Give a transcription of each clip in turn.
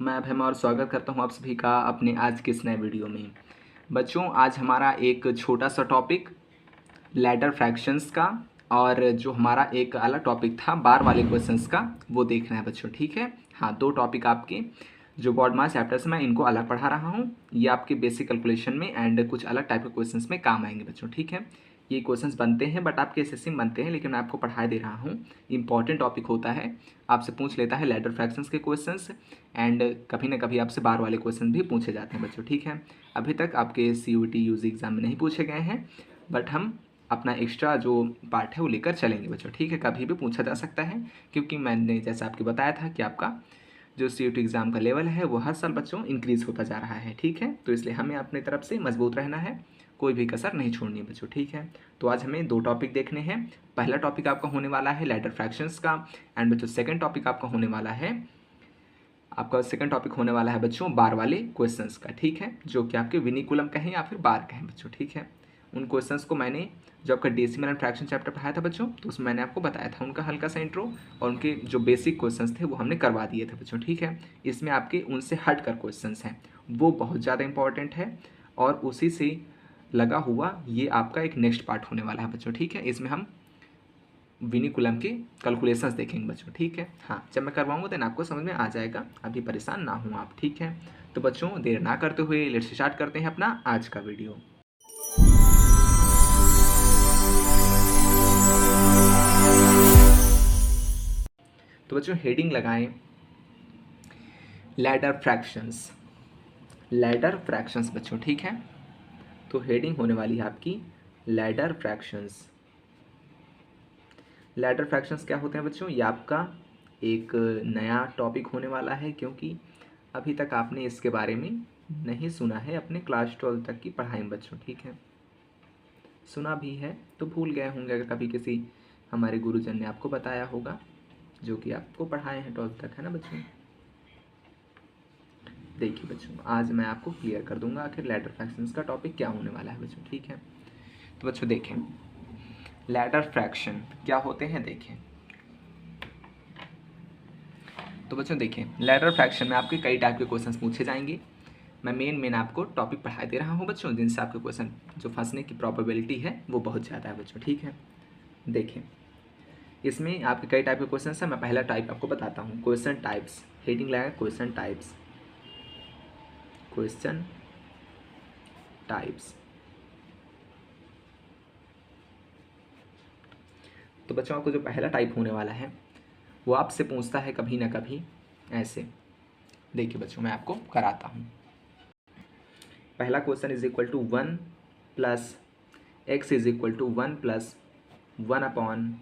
मैं अभय और स्वागत करता हूं आप सभी का अपने आज के इस नए वीडियो में। बच्चों, आज हमारा एक छोटा सा टॉपिक लैडर फ्रैक्शंस का और जो हमारा एक अलग टॉपिक था बार वाले क्वेश्चंस का वो देखना है बच्चों। ठीक है, हाँ, दो टॉपिक आपके जो बोर्ड मास चैप्टर्स में इनको अलग पढ़ा रहा हूँ। ये आपके बेसिक कैलकुलेशन में एंड कुछ अलग टाइप के क्वेश्चंस में काम आएंगे बच्चों। ठीक है, ये क्वेश्चंस बनते हैं बट आपके एसएससी में बनते हैं, लेकिन मैं आपको पढ़ा दे रहा हूँ। इंपॉर्टेंट टॉपिक होता है, आपसे पूछ लेता है लैडर फ्रैक्शंस के क्वेश्चंस एंड कभी ना कभी आपसे बार वाले क्वेश्चन भी पूछे जाते हैं बच्चों। ठीक है, अभी तक आपके सीयूटी यूजी एग्जाम में नहीं पूछे गए हैं बट हम अपना एक्स्ट्रा जो पार्ट है वो लेकर चलेंगे बच्चों। ठीक है, कभी भी पूछा जा सकता है क्योंकि मैंने जैसा आपको बताया था कि आपका जो सीयूटी एग्ज़ाम का लेवल है वो हर साल बच्चों इंक्रीज़ होता जा रहा है। ठीक है, तो इसलिए हमें अपनी तरफ से मजबूत रहना है, कोई भी कसर नहीं छोड़नी है बच्चों। ठीक है, तो आज हमें दो टॉपिक देखने हैं। पहला टॉपिक आपका होने वाला है लैडर फ्रैक्शंस का एंड बच्चों सेकंड टॉपिक आपका होने वाला है बच्चों बार वाले क्वेश्चंस का। ठीक है, जो कि आपके विनिकुलम का है या फिर बार का है बच्चों। ठीक है, उन क्वेश्चंस को मैंने जो आपका डेसिमल एंड फ्रैक्शन चैप्टर पढ़ाया था बच्चों, तो उसमें मैंने आपको बताया था उनका हल्का सा इंट्रो और उनके जो बेसिक क्वेश्चंस थे वो हमने करवा दिए थे बच्चों। ठीक है, इसमें आपके उनसे हट कर क्वेश्चंस हैं वो बहुत ज़्यादा इंपॉर्टेंट है और उसी से लगा हुआ ये आपका एक नेक्स्ट पार्ट होने वाला है बच्चों। ठीक है, इसमें हम विनिकुलम के कैलकुलेशंस देखेंगे बच्चों। ठीक है, हाँ, जब मैं करवाऊंगा देन आपको समझ में आ जाएगा, अभी परेशान ना हो आप। ठीक है, तो बच्चों देर ना करते हुए लेट्स स्टार्ट करते हैं अपना आज का वीडियो। तो बच्चों हेडिंग लगाएं लैडर फ्रैक्शंस। लैडर फ्रैक्शंस बच्चों। ठीक है, तो हेडिंग होने वाली है आपकी लैडर फ्रैक्शंस। लैडर फ्रैक्शंस क्या होते हैं बच्चों? ये आपका एक नया टॉपिक होने वाला है क्योंकि अभी तक आपने इसके बारे में नहीं सुना है अपने क्लास 12 तक की पढ़ाई में बच्चों। ठीक है, सुना भी है तो भूल गए होंगे अगर कभी किसी हमारे गुरुजन ने आपको बताया होगा जो कि आपको पढ़ाए हैं 12 तक, है ना बच्चों। देखिए बच्चों, आज मैं आपको क्लियर कर दूंगा आखिर लैडर फ्रैक्शंस का टॉपिक क्या होने वाला है बच्चों। ठीक है, तो बच्चों देखें लैडर फ्रैक्शन क्या होते हैं। देखें तो बच्चों देखें लैडर फ्रैक्शन में आपके कई टाइप के क्वेश्चंस पूछे जाएंगे। मैं मेन आपको टॉपिक पढ़ा दे रहा हूँ बच्चों, जिनसे आपके क्वेश्चन जो फंसने की प्रोबेबिलिटी है वो बहुत ज़्यादा है बच्चों। ठीक है, देखें इसमें आपके कई टाइप के क्वेश्चन हैं। मैं पहला टाइप आपको बताता हूँ, क्वेश्चन टाइप्स। हेडिंग लगाए क्वेश्चन टाइप्स। Question types. तो बच्चों आपको जो पहला टाइप होने वाला है वो आपसे पूछता है कभी ना कभी ऐसे। देखिए बच्चों मैं आपको कराता हूँ। पहला question is equal to 1 plus x is equal to 1 plus 1 upon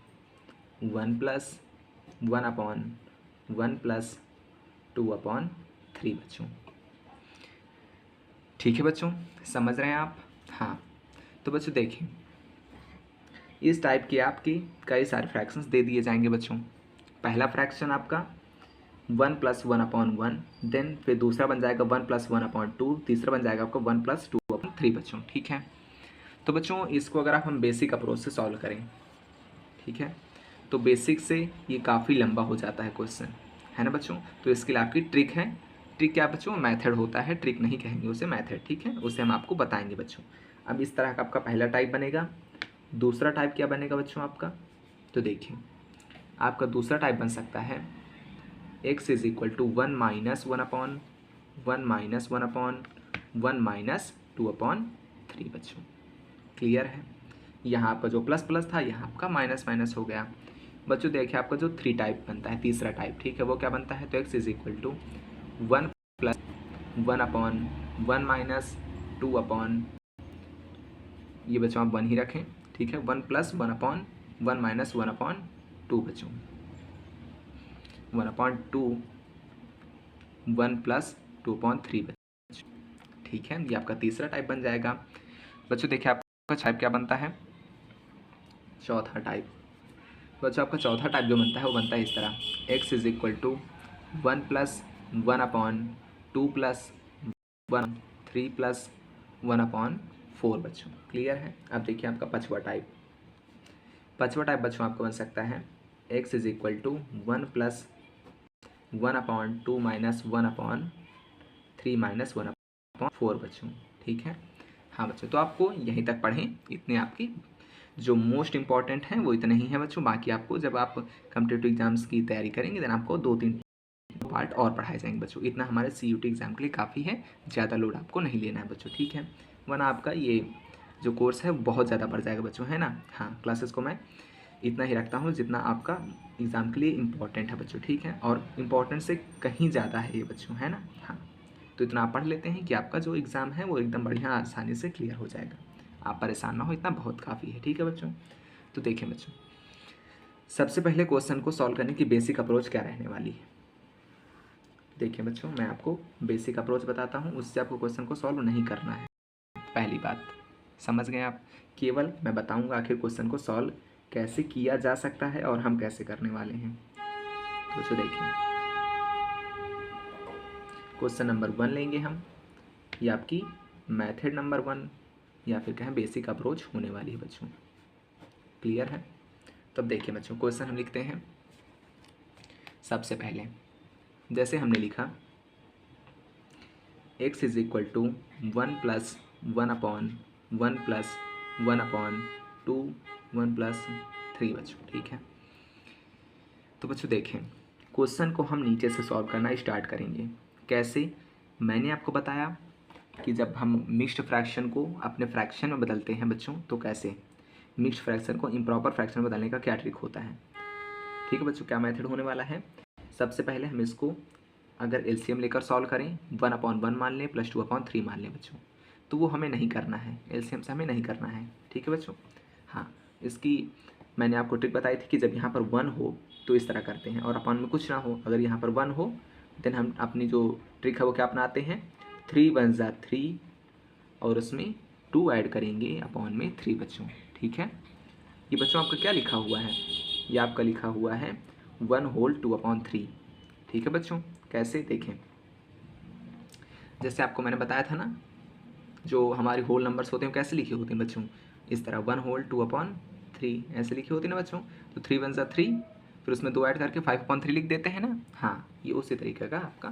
1 plus 1 upon 1 plus 2 upon 3 बच्चों। ठीक है बच्चों, समझ रहे हैं आप? हाँ, तो बच्चों देखिए इस टाइप के आपके कई सारे फ्रैक्शंस दे दिए जाएंगे बच्चों। पहला फ्रैक्शन आपका 1 प्लस 1 अपॉन 1, देन फिर दूसरा बन जाएगा 1 प्लस 1 अपॉन 2, तीसरा बन जाएगा आपका 1 प्लस 2 अपॉन 3 बच्चों। ठीक है, तो बच्चों इसको अगर आप हम बेसिक अप्रोच से सॉल्व करें, ठीक है, तो बेसिक से ये काफ़ी लंबा हो जाता है क्वेश्चन, है ना बच्चों। तो इसके लिए आपकी ट्रिक है। ट्रिक क्या बच्चों? मेथड होता है, ट्रिक नहीं कहेंगे उसे, मेथड। ठीक है, उसे हम आपको बताएंगे बच्चों। अब इस तरह का आपका पहला टाइप बनेगा। दूसरा टाइप क्या बनेगा बच्चों आपका? तो देखिए आपका दूसरा टाइप बन सकता है x is equal to 1 minus 1 upon 1 minus 1 upon 1 minus 2 upon 3 बच्चों। क्लियर है? यहाँ आपका जो प्लस प्लस था यहाँ आपका माइनस माइनस हो गया बच्चों। देखिए आपका जो 3 टाइप बनता है, तीसरा टाइप, ठीक है, वो क्या बनता है? तो x is equal to 1 plus 1 upon 1 minus 2 upon, ये बच्चों आप 1 ही रखें, ठीक है, 1 प्लस 1 अपॉन 1 माइनस 1 अपॉन 2 बच्चों, 1 अपॉन 2, 1 प्लस 2 अपॉन 3 बच्चों। ठीक है, ये आपका तीसरा टाइप बन जाएगा बच्चों। देखिए आपका टाइप क्या बनता है? चौथा टाइप बच्चों, आपका चौथा टाइप जो बनता है वो बनता है इस तरह, x is equal to 1 plus 1 upon 2 plus 1 3 plus 1 upon 4 बच्चों। क्लियर है? अब देखिए आपका पांचवा टाइप बच्चों आपका बन सकता है x is equal to 1 plus 1/2 minus 1/3 minus 1/4 बच्चों, ठीक है। हाँ बच्चों, तो आपको यहीं तक पढ़ें, इतने आपकी जो मोस्ट इंपॉर्टेंट हैं वो इतने ही हैं बच्चों। बाकी आपको जब आप कॉम्पिटिटिव एग्जाम्स की तैयारी करेंगे देन आपको 2-3 पार्ट और पढ़ाए जाएंगे बच्चों। इतना हमारे CUT एग्ज़ाम के लिए काफ़ी है, ज़्यादा लोड आपको नहीं लेना है बच्चों, ठीक है। वरना आपका ये जो कोर्स है बहुत ज़्यादा बढ़ जाएगा बच्चों, है ना। हाँ, क्लासेस को मैं इतना ही रखता हूँ जितना आपका एग्ज़ाम के लिए इम्पॉर्टेंट है बच्चों, ठीक है। और इम्पॉर्टेंट से कहीं ज़्यादा है ये बच्चों, है ना। हाँ, तो इतना आप पढ़ लेते हैं कि आपका जो एग्ज़ाम है वो एकदम बढ़िया आसानी से क्लियर हो जाएगा। आप परेशान ना हो, इतना बहुत काफ़ी है, ठीक है बच्चों। तो देखिए बच्चों, सबसे पहले क्वेश्चन को सॉल्व करने की बेसिक अप्रोच क्या रहने वाली है। देखिए बच्चों, मैं आपको बेसिक अप्रोच बताता हूँ, उससे आपको क्वेश्चन को सॉल्व नहीं करना है। पहली बात समझ गए आप, केवल मैं बताऊँगा आखिर क्वेश्चन को सॉल्व कैसे किया जा सकता है और हम कैसे करने वाले हैं। तो बच्चों देखिए, क्वेश्चन नंबर 1 लेंगे हम, ये आपकी मेथड नंबर 1 या फिर कहें बेसिक अप्रोच होने वाली है बच्चों, क्लियर है। तब देखिए बच्चों, क्वेश्चन हम लिखते हैं। सबसे पहले जैसे हमने लिखा x is equal to 1 plus 1/1 plus 1/2 1+3 बच्चों, ठीक है। तो बच्चों देखें, क्वेश्चन को हम नीचे से सॉल्व करना स्टार्ट करेंगे। कैसे, मैंने आपको बताया कि जब हम मिक्स्ड फ्रैक्शन को अपने फ्रैक्शन में बदलते हैं बच्चों, तो कैसे मिक्स्ड फ्रैक्शन को इम्प्रॉपर फ्रैक्शन में बदलने का क्या ट्रिक होता है, ठीक है बच्चों। क्या मेथड होने वाला है, सबसे पहले हम इसको अगर LCM लेकर सॉल्व करें, 1/1 मान लें प्लस 2/3 मान लें बच्चों, तो वो हमें नहीं करना है, LCM से हमें नहीं करना है, ठीक है बच्चों। हाँ, इसकी मैंने आपको ट्रिक बताई थी कि जब यहाँ पर 1 हो तो इस तरह करते हैं, और अपॉन में कुछ ना हो, अगर यहाँ पर 1 हो देन हम अपनी जो ट्रिक है वो क्या अपनाते हैं, 3 1 ज़ा 3 और उसमें 2 ऐड करेंगे अपॉन में 3 बच्चों, ठीक है। ये बच्चों आपका क्या लिखा हुआ है, ये आपका लिखा हुआ है 1 होल 2/3, ठीक है बच्चों। कैसे देखें, जैसे आपको मैंने बताया था ना, जो हमारे होल नंबर्स होते हैं कैसे लिखे होते हैं बच्चों, इस तरह 1 होल 2/3 ऐसे लिखे होते हैं ना बच्चों। तो 3 1 ज़ा 3, फिर उसमें 2 ऐड करके 5/3 लिख देते हैं ना। हाँ, ये उसी तरीके का आपका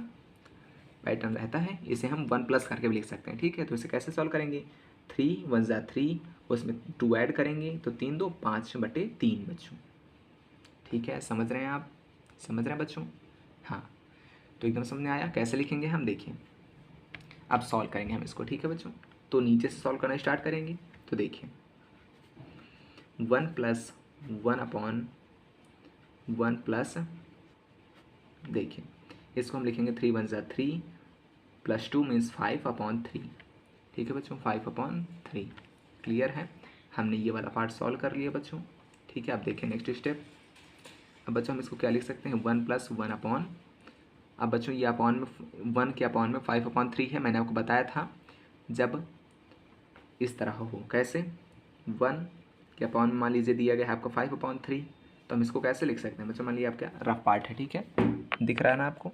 पैटर्न रहता है। इसे हम 1 प्लस करके भी लिख सकते हैं, ठीक है। तो इसे कैसे सॉल्व करेंगे, 3 1 ज़ा 3, उसमें 2 ऐड करेंगे तो 3 2 5/3 बच्चों, ठीक है। समझ रहे हैं आप, समझ रहे हैं बच्चों। हाँ, तो एकदम समझ में आया कैसे लिखेंगे हम, देखिए अब सॉल्व करेंगे हम इसको, ठीक है बच्चों। तो नीचे से सॉल्व करना स्टार्ट करेंगे। तो देखिए 1 प्लस 1/1 प्लस, देखिए इसको हम लिखेंगे 3 1 ज़ा 3 प्लस 2 मीन्स 5/3, ठीक है बच्चों, 5/3, क्लियर है। हमने ये वाला पार्ट सॉल्व कर लिया बच्चों, ठीक है। अब देखिए नेक्स्ट स्टेप, अब बच्चों हम इसको क्या लिख सकते हैं, 1 प्लस 1/, अब बच्चों ये अपॉन में 1 के अपॉन में 5/3 है। मैंने आपको बताया था जब इस तरह हो, कैसे 1 के अपॉन में मान लीजिए दिया गया है आपको 5/3, तो हम इसको कैसे लिख सकते हैं बच्चों, मान लीजिए आपका रफ पार्ट है, ठीक है, दिख रहा है ना आपको।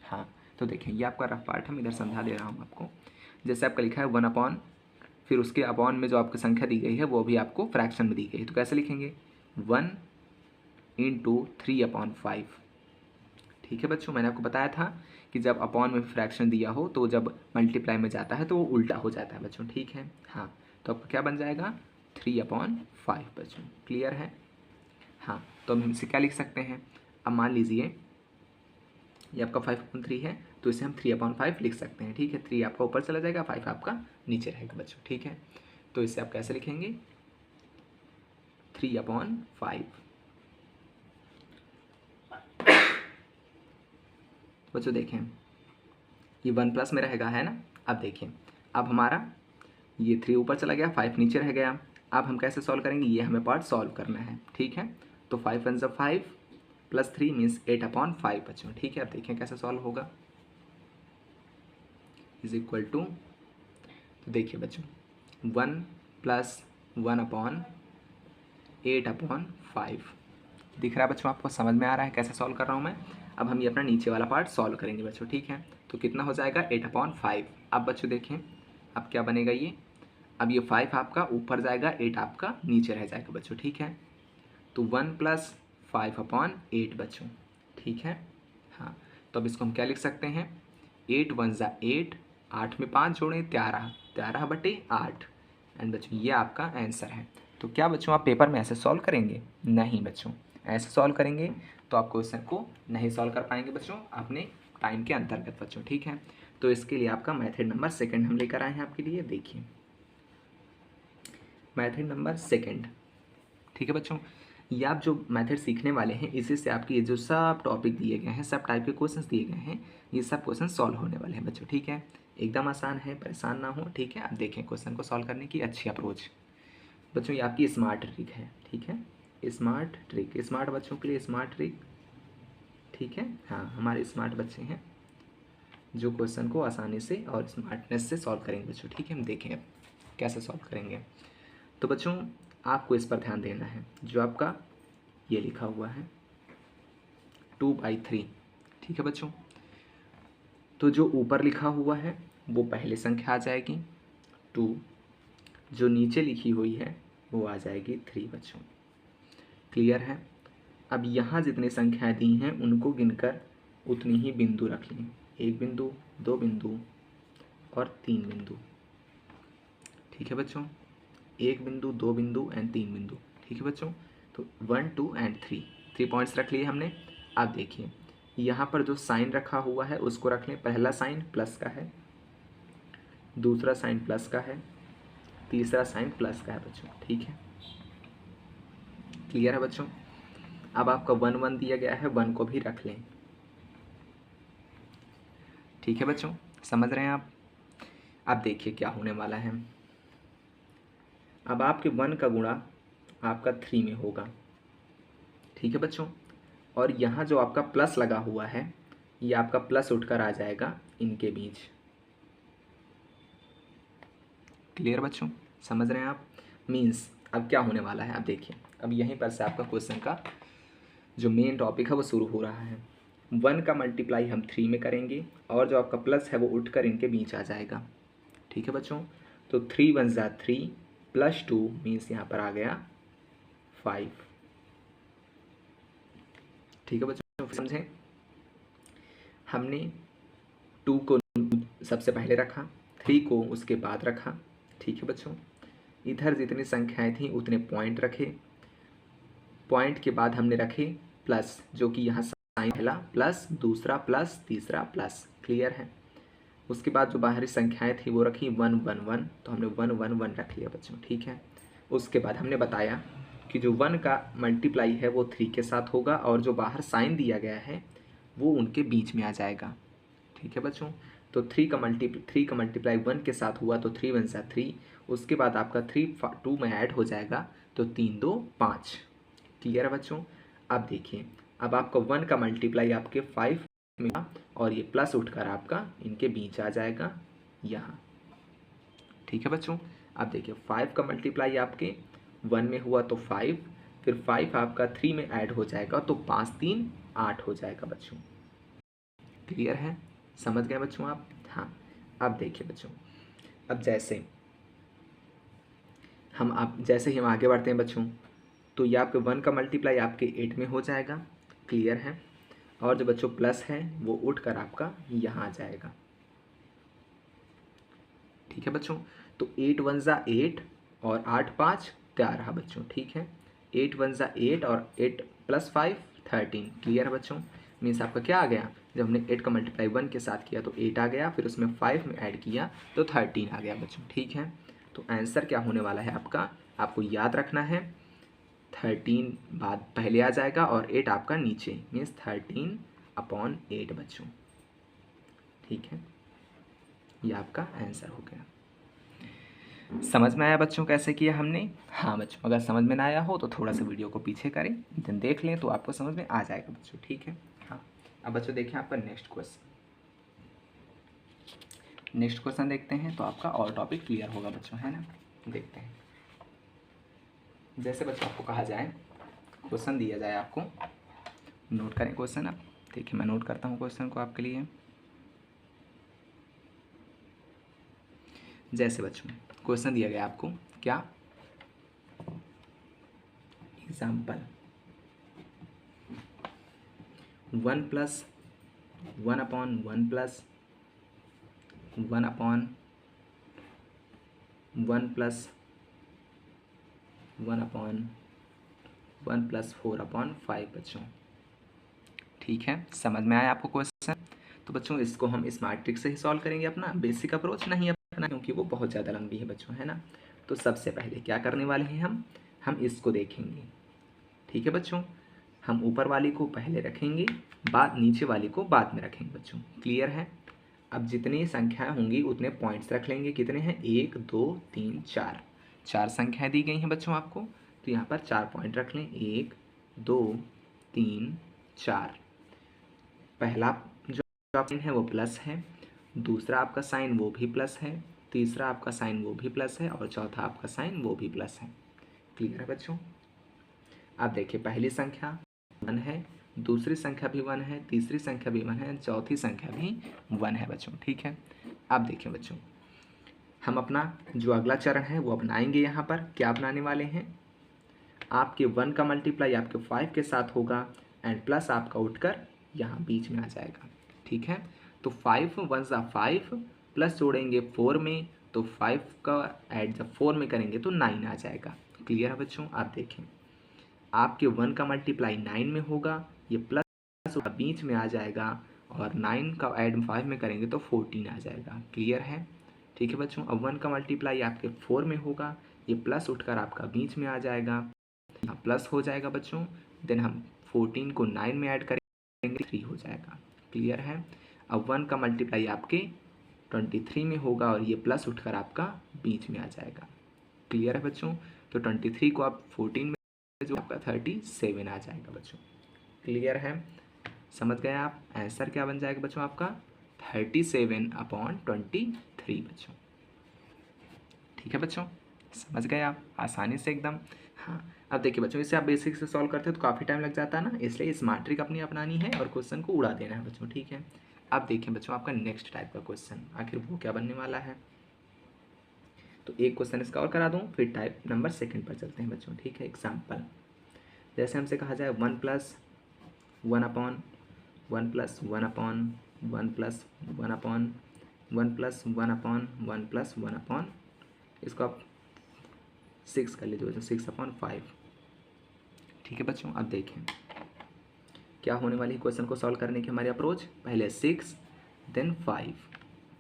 हाँ, तो देखिए ये आपका रफ पार्ट हम इधर समझा दे रहा हूँ आपको। जैसे आपका लिखा है 1/, फिर उसके अपॉन में जो आपकी संख्या दी गई है वो भी आपको फ्रैक्शन में दी गई है, तो कैसे लिखेंगे 1 × 3/5, ठीक है बच्चों। मैंने आपको बताया था कि जब अपॉन में फ्रैक्शन दिया हो तो जब मल्टीप्लाई में जाता है तो वो उल्टा हो जाता है बच्चों, ठीक है। हाँ, तो आपका क्या बन जाएगा 3/5 बच्चों, क्लियर है। हाँ, तो हम इसे क्या लिख सकते हैं, अब मान लीजिए ये आपका 5/3 है, तो इसे हम 3/5 लिख सकते हैं, ठीक है। 3 आपका ऊपर चला जाएगा, 5 आपका नीचे रहेगा बच्चों, ठीक है। तो इसे आप कैसे लिखेंगे 3/5 बच्चों। देखें ये 1 प्लस में रहेगा, है ना। अब देखिए, अब हमारा ये 3 ऊपर चला गया, 5 नीचे रह गया। अब हम कैसे सॉल्व करेंगे, ये हमें पार्ट सॉल्व करना है, ठीक है। तो 5 1 ज़ा 5 प्लस 3 मीन्स 8/5 बच्चों, ठीक है। अब देखें कैसे सॉल्व होगा, इज इक्वल टू, तो देखिए बच्चों 1 प्लस 1/8/5 दिख रहा है बच्चों, आपको समझ में आ रहा है कैसे सॉल्व कर रहा हूँ मैं। अब हम ये अपना नीचे वाला पार्ट सॉल्व करेंगे बच्चों, ठीक है। तो कितना हो जाएगा 8/5। अब बच्चों देखें अब क्या बनेगा ये, अब ये 5 आपका ऊपर जाएगा, 8 आपका नीचे रह जाएगा बच्चों, ठीक है। तो 1 प्लस 5/8 बच्चों, ठीक है। हाँ, तो अब इसको हम क्या लिख सकते हैं, 8 वन ज़ा 8, 8 में 5 जोड़ें 13, 13/8। एंड बच्चों ये आपका आंसर है। तो क्या बच्चों आप पेपर में ऐसे सॉल्व करेंगे? नहीं बच्चों, ऐसे सॉल्व करेंगे तो आप क्वेश्चन को नहीं सॉल्व कर पाएंगे बच्चों अपने टाइम के अंतर्गत बच्चों, ठीक है। तो इसके लिए आपका मेथड नंबर सेकंड हम लेकर आए हैं आपके लिए। देखिए मेथड नंबर सेकंड, ठीक है बच्चों। ये आप जो मेथड सीखने वाले हैं इसी से आपके ये जो सब टॉपिक दिए गए हैं, सब टाइप के क्वेश्चंस दिए गए हैं, ये सब क्वेश्चन सॉल्व होने वाले हैं बच्चों, ठीक है। एकदम आसान है, परेशान ना हो, ठीक है। आप देखें क्वेश्चन को सॉल्व करने की अच्छी अप्रोच बच्चों, ये आपकी स्मार्ट ट्रिक है, ठीक है। स्मार्ट ट्रिक, स्मार्ट बच्चों के लिए स्मार्ट ट्रिक, ठीक है। हाँ, हमारे स्मार्ट बच्चे हैं जो क्वेश्चन को आसानी से और स्मार्टनेस से सॉल्व करेंगे बच्चों, ठीक है। हम देखें अब कैसे सॉल्व करेंगे। तो बच्चों आपको इस पर ध्यान देना है, जो आपका ये लिखा हुआ है 2/3, ठीक है बच्चों। तो जो ऊपर लिखा हुआ है वो पहले संख्या आ जाएगी 2, जो नीचे लिखी हुई है वो आ जाएगी 3 बच्चों, क्लियर है। अब यहाँ जितनी संख्याएं दी हैं उनको गिनकर उतनी ही बिंदु रख लें, 1 बिंदु, 2 बिंदु और 3 बिंदु, ठीक है बच्चों। 1 बिंदु, 2 बिंदु एंड 3 बिंदु, ठीक है बच्चों। तो 1 2 एंड 3 पॉइंट्स रख लिए हमने। अब देखिए यहाँ पर जो साइन रखा हुआ है उसको रख लें, पहला साइन प्लस का है, दूसरा साइन प्लस का है, तीसरा साइन प्लस का है बच्चों, ठीक है। क्लियर है बच्चों। अब आपका 1 1 दिया गया है, 1 को भी रख लें, ठीक है बच्चों, समझ रहे हैं आप। अब देखिए क्या होने वाला है। अब आपके 1 का गुणा आपका 3 में होगा, ठीक है बच्चों। और यहाँ जो आपका प्लस लगा हुआ है ये आपका प्लस उठकर आ जाएगा इनके बीच, क्लियर बच्चों, समझ रहे हैं आप। मीन्स अब क्या होने वाला है, अब देखिए अब यहीं पर से आपका क्वेश्चन का जो मेन टॉपिक है वो शुरू हो रहा है। 1 का मल्टीप्लाई हम 3 में करेंगे और जो आपका प्लस है वो उठकर इनके बीच आ जाएगा, ठीक है बच्चों। तो 3 1 ज़ा 3 प्लस 2 मीन्स यहाँ पर आ गया 5, ठीक है बच्चों, समझें। हमने 2 को सबसे पहले रखा, 3 को उसके बाद रखा, ठीक है बच्चों। इधर जितनी संख्याएं थी उतने पॉइंट रखे, पॉइंट के बाद हमने रखे प्लस, जो कि यहाँ साइन पहला प्लस, दूसरा प्लस, तीसरा प्लस, क्लियर है। उसके बाद जो बाहरी संख्याएं थी वो रखी 1 1 1, तो हमने 1 1 1 रख लिया बच्चों, ठीक है। उसके बाद हमने बताया कि जो 1 का मल्टीप्लाई है वो 3 के साथ होगा और जो बाहर साइन दिया गया है वो उनके बीच में आ जाएगा, ठीक है बच्चों। तो 3 का मल्टीप्लाई 1 के साथ हुआ तो 3 1 ज़ा 3, उसके बाद आपका 3 2 में ऐड हो जाएगा तो 3 2 5, क्लियर है बच्चों। अब देखिए अब आपका 1 का मल्टीप्लाई आपके 5 में और ये प्लस उठकर आपका इनके बीच आ जाएगा यहाँ, ठीक है बच्चों। अब देखिए 5 का मल्टीप्लाई आपके 1 में हुआ तो 5, फिर 5 आपका 3 में ऐड हो जाएगा तो 5 3 8 हो जाएगा बच्चों, क्लियर है, समझ गए बच्चों आप। हाँ, अब देखिए बच्चों, अब जैसे ही हम आगे बढ़ते हैं बच्चों तो ये आपके 1 का मल्टीप्लाई आपके 8 में हो जाएगा, क्लियर है। और जो बच्चों प्लस है वो उठ कर आपका यहाँ आ जाएगा, ठीक है बच्चों। तो 8 1 ज़ा 8 और 8 5 13 बच्चों, ठीक है। 8 1 ज़ा 8 और 8 + 5 13, क्लियर है बच्चों। मीन्स आपका क्या आ गया, जब हमने 8 का मल्टीप्लाई 1 के साथ किया तो 8 आ गया, फिर उसमें 5 में ऐड किया तो 13 आ गया बच्चों, ठीक है। तो आंसर क्या होने वाला है आपका, आपको याद रखना है 13 बाद पहले आ जाएगा और 8 आपका नीचे, मीन्स 13/8 बच्चों, ठीक है। ये आपका आंसर हो गया। समझ में आया बच्चों कैसे किया हमने? हाँ बच्चों, अगर समझ में ना आया हो तो थोड़ा सा वीडियो को पीछे करें, देन देख लें तो आपको समझ में आ जाएगा बच्चों, ठीक है। हाँ, अब बच्चों देखिए आपका नेक्स्ट क्वेश्चन देखते हैं तो आपका और टॉपिक क्लियर होगा बच्चों, है ना। देखते हैं, जैसे बच्चों आपको कहा जाए, क्वेश्चन दिया जाए आपको, नोट करें क्वेश्चन। आप देखिए मैं नोट करता हूँ क्वेश्चन को आपके लिए। जैसे बच्चों क्वेश्चन दिया गया आपको क्या, example 1 + 1 upon 1 plus 1 upon 1 plus 1 upon 1 plus 4 upon 5 बच्चों। ठीक है, समझ में आया आपको क्वेश्चन? तो बच्चों इसको हम स्मार्ट ट्रिक से ही सॉल्व करेंगे, अपना बेसिक अप्रोच नहीं अपना, क्योंकि वो बहुत ज़्यादा लंबी है बच्चों, है ना। तो सबसे पहले क्या करने वाले हैं हम इसको देखेंगे। ठीक है बच्चों, हम ऊपर वाली को पहले रखेंगे, बाद नीचे वाली को बाद में रखेंगे बच्चों। क्लियर है? अब जितनी संख्याएं होंगी उतने पॉइंट्स रख लेंगे। कितने हैं? 1 2 3 4, 4 संख्याएं दी गई हैं बच्चों आपको, तो यहाँ पर 4 पॉइंट रख लें। 1 2 3 4। पहला जो साइन है वो प्लस है, दूसरा आपका साइन वो भी प्लस है, तीसरा आपका साइन वो भी प्लस है, और चौथा आपका साइन वो भी प्लस है। क्लियर है बच्चों? अब देखिए, पहली संख्या 1 है, दूसरी संख्या भी 1 है, तीसरी संख्या भी 1 है, चौथी संख्या भी 1 है बच्चों। ठीक है, अब देखिए बच्चों, हम अपना जो अगला चरण है वो अपनाएंगे। यहाँ पर क्या अपनाने वाले हैं? आपके 1 का मल्टीप्लाई आपके 5 के साथ होगा, एंड प्लस आपका उठकर यहाँ बीच में आ जाएगा। ठीक है, तो 5 1 ज़ा 5 प्लस जोड़ेंगे 4 में, तो 5 का ऐड जब 4 में करेंगे तो 9 आ जाएगा। क्लियर है बच्चों? आप देखें, आपके 1 का मल्टीप्लाई 9 में होगा, ये प्लस बीच में आ जाएगा, और 9 का ऐड 5 में करेंगे तो 14 आ जाएगा। क्लियर है? ठीक है बच्चों, अब 1 का मल्टीप्लाई आपके 4 में होगा, ये प्लस उठकर आपका बीच में आ जाएगा, यहाँ प्लस हो जाएगा बच्चों। देन हम 14 को 9 में ऐड करेंगे, 3 हो जाएगा। क्लियर है? अब 1 का मल्टीप्लाई आपके 23 में होगा, और ये प्लस उठकर आपका बीच में आ जाएगा। क्लियर है बच्चों? तो 23 को आप 14 में जो आपका 37 आ जाएगा बच्चों। क्लियर है? समझ गए आप? आंसर क्या बन जाएगा बच्चों आपका? 37/23 बच्चों। ठीक है बच्चों, समझ गए आप आसानी से एकदम। हाँ, अब देखिए बच्चों, इसे आप बेसिक से सॉल्व करते हो तो काफ़ी टाइम लग जाता है ना, इसलिए स्मार्ट ट्रिक अपनी अपनानी है और क्वेश्चन को उड़ा देना है बच्चों। ठीक है, अब देखिए बच्चों, आपका नेक्स्ट टाइप का क्वेश्चन आखिर वो क्या बनने वाला है। तो एक क्वेश्चन इसका और करा दूँ, फिर टाइप नंबर सेकंड पर चलते हैं बच्चों। ठीक है, एग्जाम्पल जैसे हमसे कहा जाए 1 plus 1 upon 1 plus 1 upon 1 plus 1 upon 1 plus 1 upon 1 plus 1 upon, इसको आप 6 कर लीजिए बच्चों, 6/5। ठीक है बच्चों, अब देखें क्या होने वाली है क्वेश्चन को सॉल्व करने की हमारी अप्रोच। पहले 6 देन 5,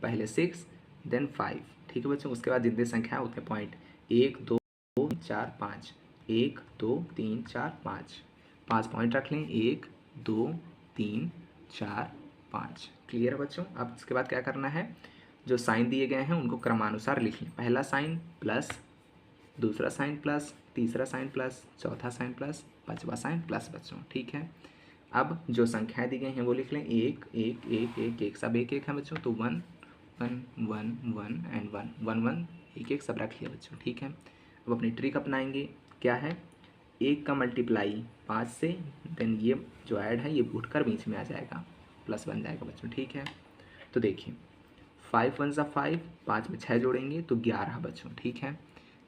पहले 6 देन 5। ठीक है बच्चों, उसके बाद जितनी संख्या उतने पॉइंट, 1 2 4 5, 1 2 3 4 5, 5 पॉइंट रख लें, 1 2 3 4 5। क्लियर है बच्चों? अब इसके बाद क्या करना है, जो साइन दिए गए हैं उनको क्रमानुसार लिख लें। पहला साइन प्लस, दूसरा साइन प्लस, तीसरा साइन प्लस, चौथा साइन प्लस, पांचवा साइन प्लस बच्चों। ठीक है, अब जो संख्याएं दी गई हैं वो लिख लें, 1 1 1 1 1, सब 1 1 है बच्चों, तो 1 1 1 1 एंड 1 1 1 1 1 सब रख लिया बच्चों। ठीक है, अब अपनी ट्रिक अपनाएंगे। क्या है, 1 का मल्टीप्लाई 5 से, देन ये जो ऐड है ये उठकर बीच में आ जाएगा, प्लस बन जाएगा बच्चों। ठीक है, तो देखिए 5 1 ज़ा 5, 5 में 6 जोड़ेंगे तो 11 बच्चों। ठीक है,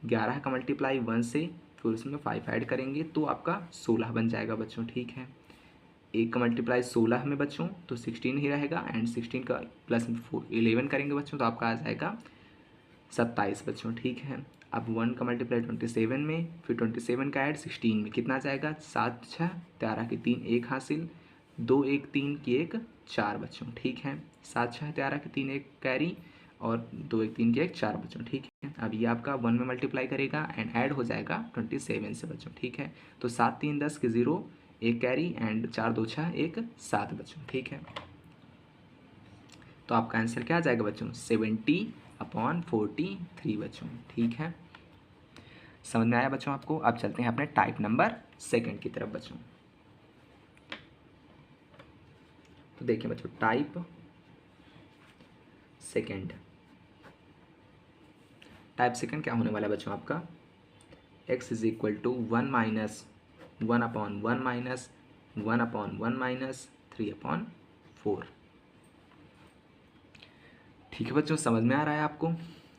11 का मल्टीप्लाई 1 से, फिर उसमें 5 ऐड करेंगे तो आपका 16 बन जाएगा बच्चों। ठीक है, 1 का मल्टीप्लाई 16 में बच्चों तो 16 ही रहेगा, एंड 16 का प्लस 11 करेंगे बच्चों तो आपका आ जाएगा 27 बच्चों। ठीक है, अब 1 का मल्टीप्लाई 27 में, फिर 27 का ऐड 16 में, कितना आ जाएगा, 7 6 13 की 3 1 हासिल, 2 1 3 की 1 4 बच्चों। ठीक है, 7 6 13 की 3 1 कैरी, और 2 1 3 की 1 4 बच्चों। ठीक है, अब ये आपका 1 में मल्टीप्लाई करेगा एंड ऐड हो जाएगा 27 से बच्चों। ठीक है, तो 7 3 10 की 0, 1 कैरी, एंड 4 2 6 1 7 बच्चों। ठीक है, तो आपका आंसर क्या आ जाएगा बच्चों, 70/43 बच्चों। ठीक है, समझ में आया बच्चों आपको? अब चलते हैं अपने टाइप नंबर सेकंड की तरफ बच्चों। तो देखिए बच्चों, टाइप सेकंड, टाइप सेकंड क्या होने वाला है बच्चों आपका, x is equal to 1 minus 1/1 minus 1/1 minus 3/4। ठीक है बच्चों, समझ में आ रहा है आपको?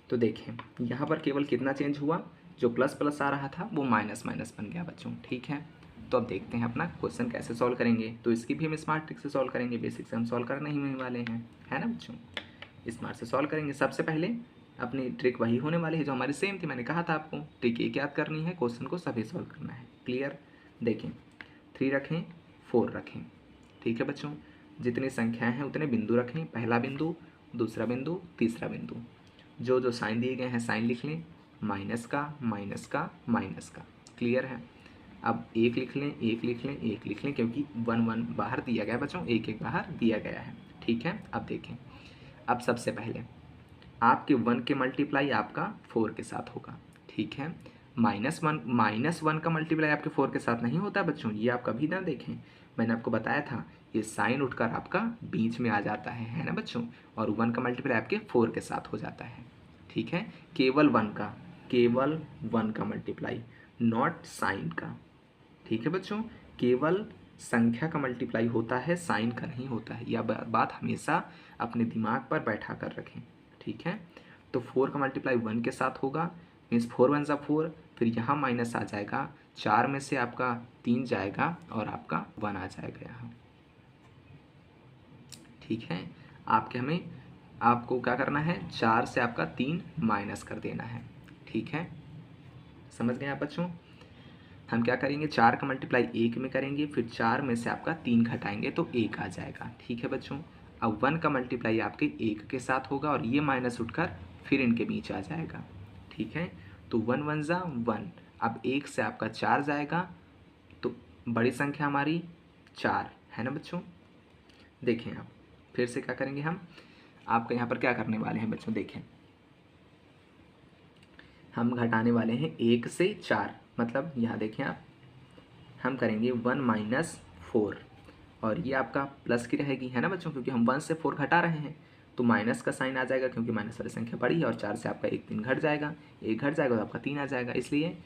तो देखें यहाँ पर केवल कितना चेंज हुआ, जो प्लस प्लस आ रहा था वो माइनस माइनस बन गया बच्चों। ठीक है, तो अब देखते हैं अपना क्वेश्चन कैसे सॉल्व करेंगे। तो इसकी भी हम स्मार्ट ट्रिक से सॉल्व करेंगे, बेसिक से हम सॉल्व करने ही वाले हैं, है ना बच्चों। स्मार्ट से सॉल्व करेंगे। सबसे पहले अपनी ट्रिक वही होने वाली है जो हमारी सेम थी, मैंने कहा था आपको ट्रिक एक याद करनी है, क्वेश्चन को सभी सॉल्व करना है। क्लियर। देखें 3 रखें 4 रखें, ठीक है बच्चों। जितनी संख्याएं हैं उतने बिंदु रखें, पहला बिंदु, दूसरा बिंदु, तीसरा बिंदु। जो जो साइन दिए गए हैं साइन लिख लें, माइनस का माइनस का माइनस का। क्लियर है। अब एक लिख लें, एक लिख लें, एक लिख लें, क्योंकि 1 1 बाहर दिया गया है बच्चों, एक एक बाहर दिया गया है, ठीक है। अब देखें, अब सबसे पहले आपके 1 के मल्टीप्लाई आपका 4 के साथ होगा, ठीक है। -1 का मल्टीप्लाई आपके 4 के साथ नहीं होता बच्चों, ये आप कभी ना देखें। मैंने आपको बताया था ये साइन उठकर आपका बीच में आ जाता है ना बच्चों, और 1 का मल्टीप्लाई आपके 4 के साथ हो जाता है, ठीक है। केवल 1 का मल्टीप्लाई, नॉट साइन का, ठीक है बच्चों। केवल संख्या का मल्टीप्लाई होता है, साइन का नहीं होता है। यह बात हमेशा अपने दिमाग पर बैठा कर रखें, ठीक है। तो 4 का मल्टीप्लाई 1 के साथ होगा, मीन्स 4 1 4, फिर यहाँ माइनस आ जाएगा, 4 में से आपका 3 जाएगा और आपका 1 आ जाएगा यहाँ, ठीक है। आपको क्या करना है, 4 से आपका 3 माइनस कर देना है, ठीक है। समझ गए आप बच्चों। हम क्या करेंगे, 4 का मल्टीप्लाई 1 में करेंगे, फिर 4 में से आपका 3 घटाएंगे तो 1 आ जाएगा, ठीक है बच्चों। अब 1 का मल्टीप्लाई आपके 1 के साथ होगा और ये माइनस उठकर फिर इनके बीच आ जाएगा, ठीक है। तो 1 1 जा 1, अब 1 से आपका 4 जाएगा, तो बड़ी संख्या हमारी 4 है ना बच्चों। देखें आप फिर से क्या करेंगे, हम आपका यहाँ पर क्या करने वाले हैं बच्चों, देखें हम घटाने वाले हैं 1 से 4, मतलब यहाँ देखें आप, हम करेंगे 1 - 4 और ये आपका प्लस की रहेगी, है ना बच्चों, क्योंकि हम 1 से 4 घटा रहे हैं तो माइनस का साइन आ जाएगा, क्योंकि माइनस वाली संख्या बड़ी है, और 4 से आपका 1 3 घट जाएगा, 1 घट जाएगा तो आपका 3 आ जाएगा। इसलिए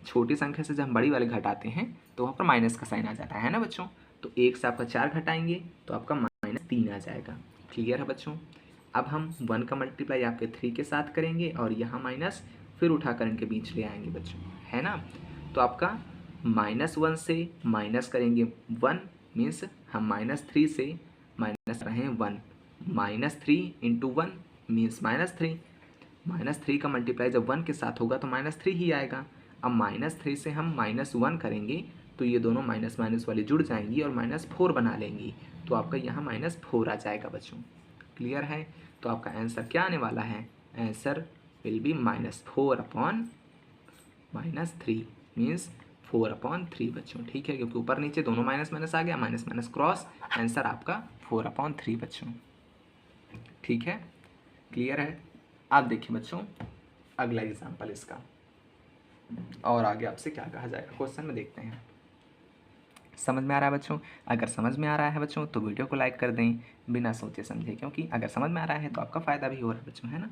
छोटी संख्या से जब हम बड़ी वाले घटाते हैं तो वहाँ पर माइनस का साइन आ जाता है ना बच्चों। तो 1 से आपका 4 घटाएंगे तो आपका -3 आ जाएगा। क्लियर है बच्चों। अब हम 1 का मल्टीप्लाई आपके 3 के साथ करेंगे और यहाँ माइनस फिर उठाकर इनके बीच ले आएंगे बच्चों, है ना। तो आपका -1 से माइनस करेंगे 1, मीन्स हम -3 से माइनस रहे हैं 1, -3 × 1 मीन्स -3। -3 का मल्टीप्लाई जब 1 के साथ होगा तो -3 ही आएगा। अब -3 से हम -1 करेंगे तो ये दोनों माइनस माइनस वाली जुड़ जाएंगी और -4 बना लेंगी, तो आपका यहाँ -4 आ जाएगा बच्चों। क्लियर है। तो आपका आंसर क्या आने वाला है, आंसर विल बी -4/-3 मीन्स 4/3 बच्चों, ठीक है। क्योंकि ऊपर नीचे दोनों माइनस माइनस आ गया, माइनस माइनस क्रॉस, आंसर आपका 4/3 बच्चों, ठीक है। क्लियर है। आप देखिए बच्चों अगला एग्जाम्पल इसका, और आगे आपसे क्या कहा जाएगा क्वेश्चन में, देखते हैं। समझ में आ रहा है बच्चों। अगर समझ में आ रहा है बच्चों तो वीडियो को लाइक कर दें बिना सोचे समझे, क्योंकि अगर समझ में आ रहा है तो आपका फ़ायदा भी हो रहा है बच्चों, है ना।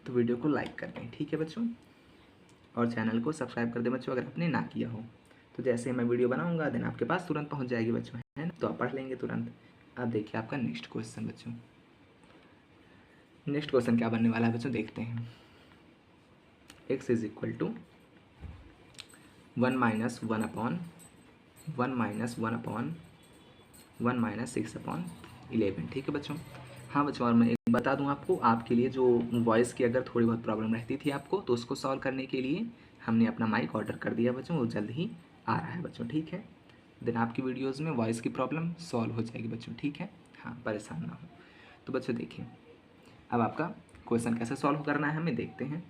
तो वीडियो को लाइक कर दें, ठीक है बच्चों, और चैनल को सब्सक्राइब कर दें बच्चों अगर आपने ना किया हो। तो जैसे मैं वीडियो बनाऊंगा देन आपके पास तुरंत पहुंच जाएगी बच्चों, है ना, तो आप पढ़ लेंगे तुरंत। अब देखिए आपका नेक्स्ट क्वेश्चन बच्चों, नेक्स्ट क्वेश्चन क्या बनने वाला है बच्चों, देखते हैं। x = 1 - 1/(1 - 6/11), ठीक है बच्चों। हाँ बच्चों, और मैं एक बता दूं आपको, आपके लिए जो वॉइस की अगर थोड़ी बहुत प्रॉब्लम रहती थी आपको, तो उसको सॉल्व करने के लिए हमने अपना माइक ऑर्डर कर दिया बच्चों, वो जल्द ही आ रहा है बच्चों, ठीक है। देन आपकी वीडियोज़ में वॉइस की प्रॉब्लम सॉल्व हो जाएगी बच्चों, ठीक है। हाँ, परेशान ना हो। तो बच्चों देखिए अब आपका क्वेश्चन कैसे सॉल्व करना है हमें देखते हैं।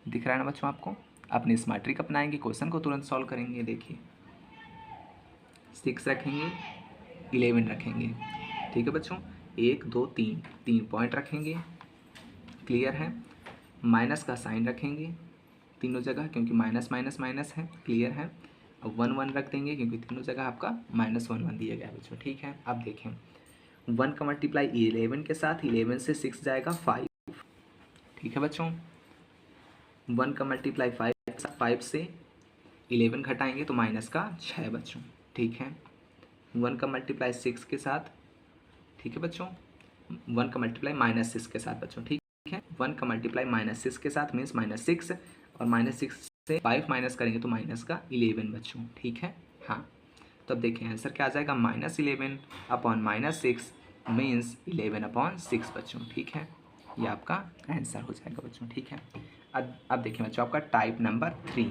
दिख रहा है ना बच्चों आपको। अपनी स्मार्ट ट्रिक अपनाएंगे, क्वेश्चन को तुरंत सॉल्व करेंगे। देखिए 6 रखेंगे, 11 रखेंगे, ठीक है बच्चों। 1 2 3 पॉइंट रखेंगे, क्लियर है। माइनस का साइन रखेंगे तीनों जगह, क्योंकि माइनस माइनस माइनस है, क्लियर है। अब 1 1 रख देंगे क्योंकि तीनों जगह आपका -1 दिया गया है बच्चों, ठीक है। अब देखें 1 का मल्टीप्लाई 11 के साथ, 11 से 6 जाएगा 5, ठीक है बच्चों। 1 का मल्टीप्लाई 5 से 11 घटाएंगे तो माइनस का 6 बच्चों, ठीक है। 1 का मल्टीप्लाई 6 के साथ, ठीक है बच्चों। 1 का मल्टीप्लाई -6 के साथ बच्चों, ठीक है। 1 का मल्टीप्लाई -6 के साथ मीन्स -6, और -6 से 5 माइनस करेंगे तो माइनस का 11 बच्चों, ठीक है। हाँ, तो अब देखिए आंसर क्या आ जाएगा, -11 अपॉन -6 मीन्स 11/6 बच्चों, ठीक है। ये आपका आंसर हो जाएगा बच्चों, ठीक है। अब देखिए बच्चों आपका टाइप नंबर 3।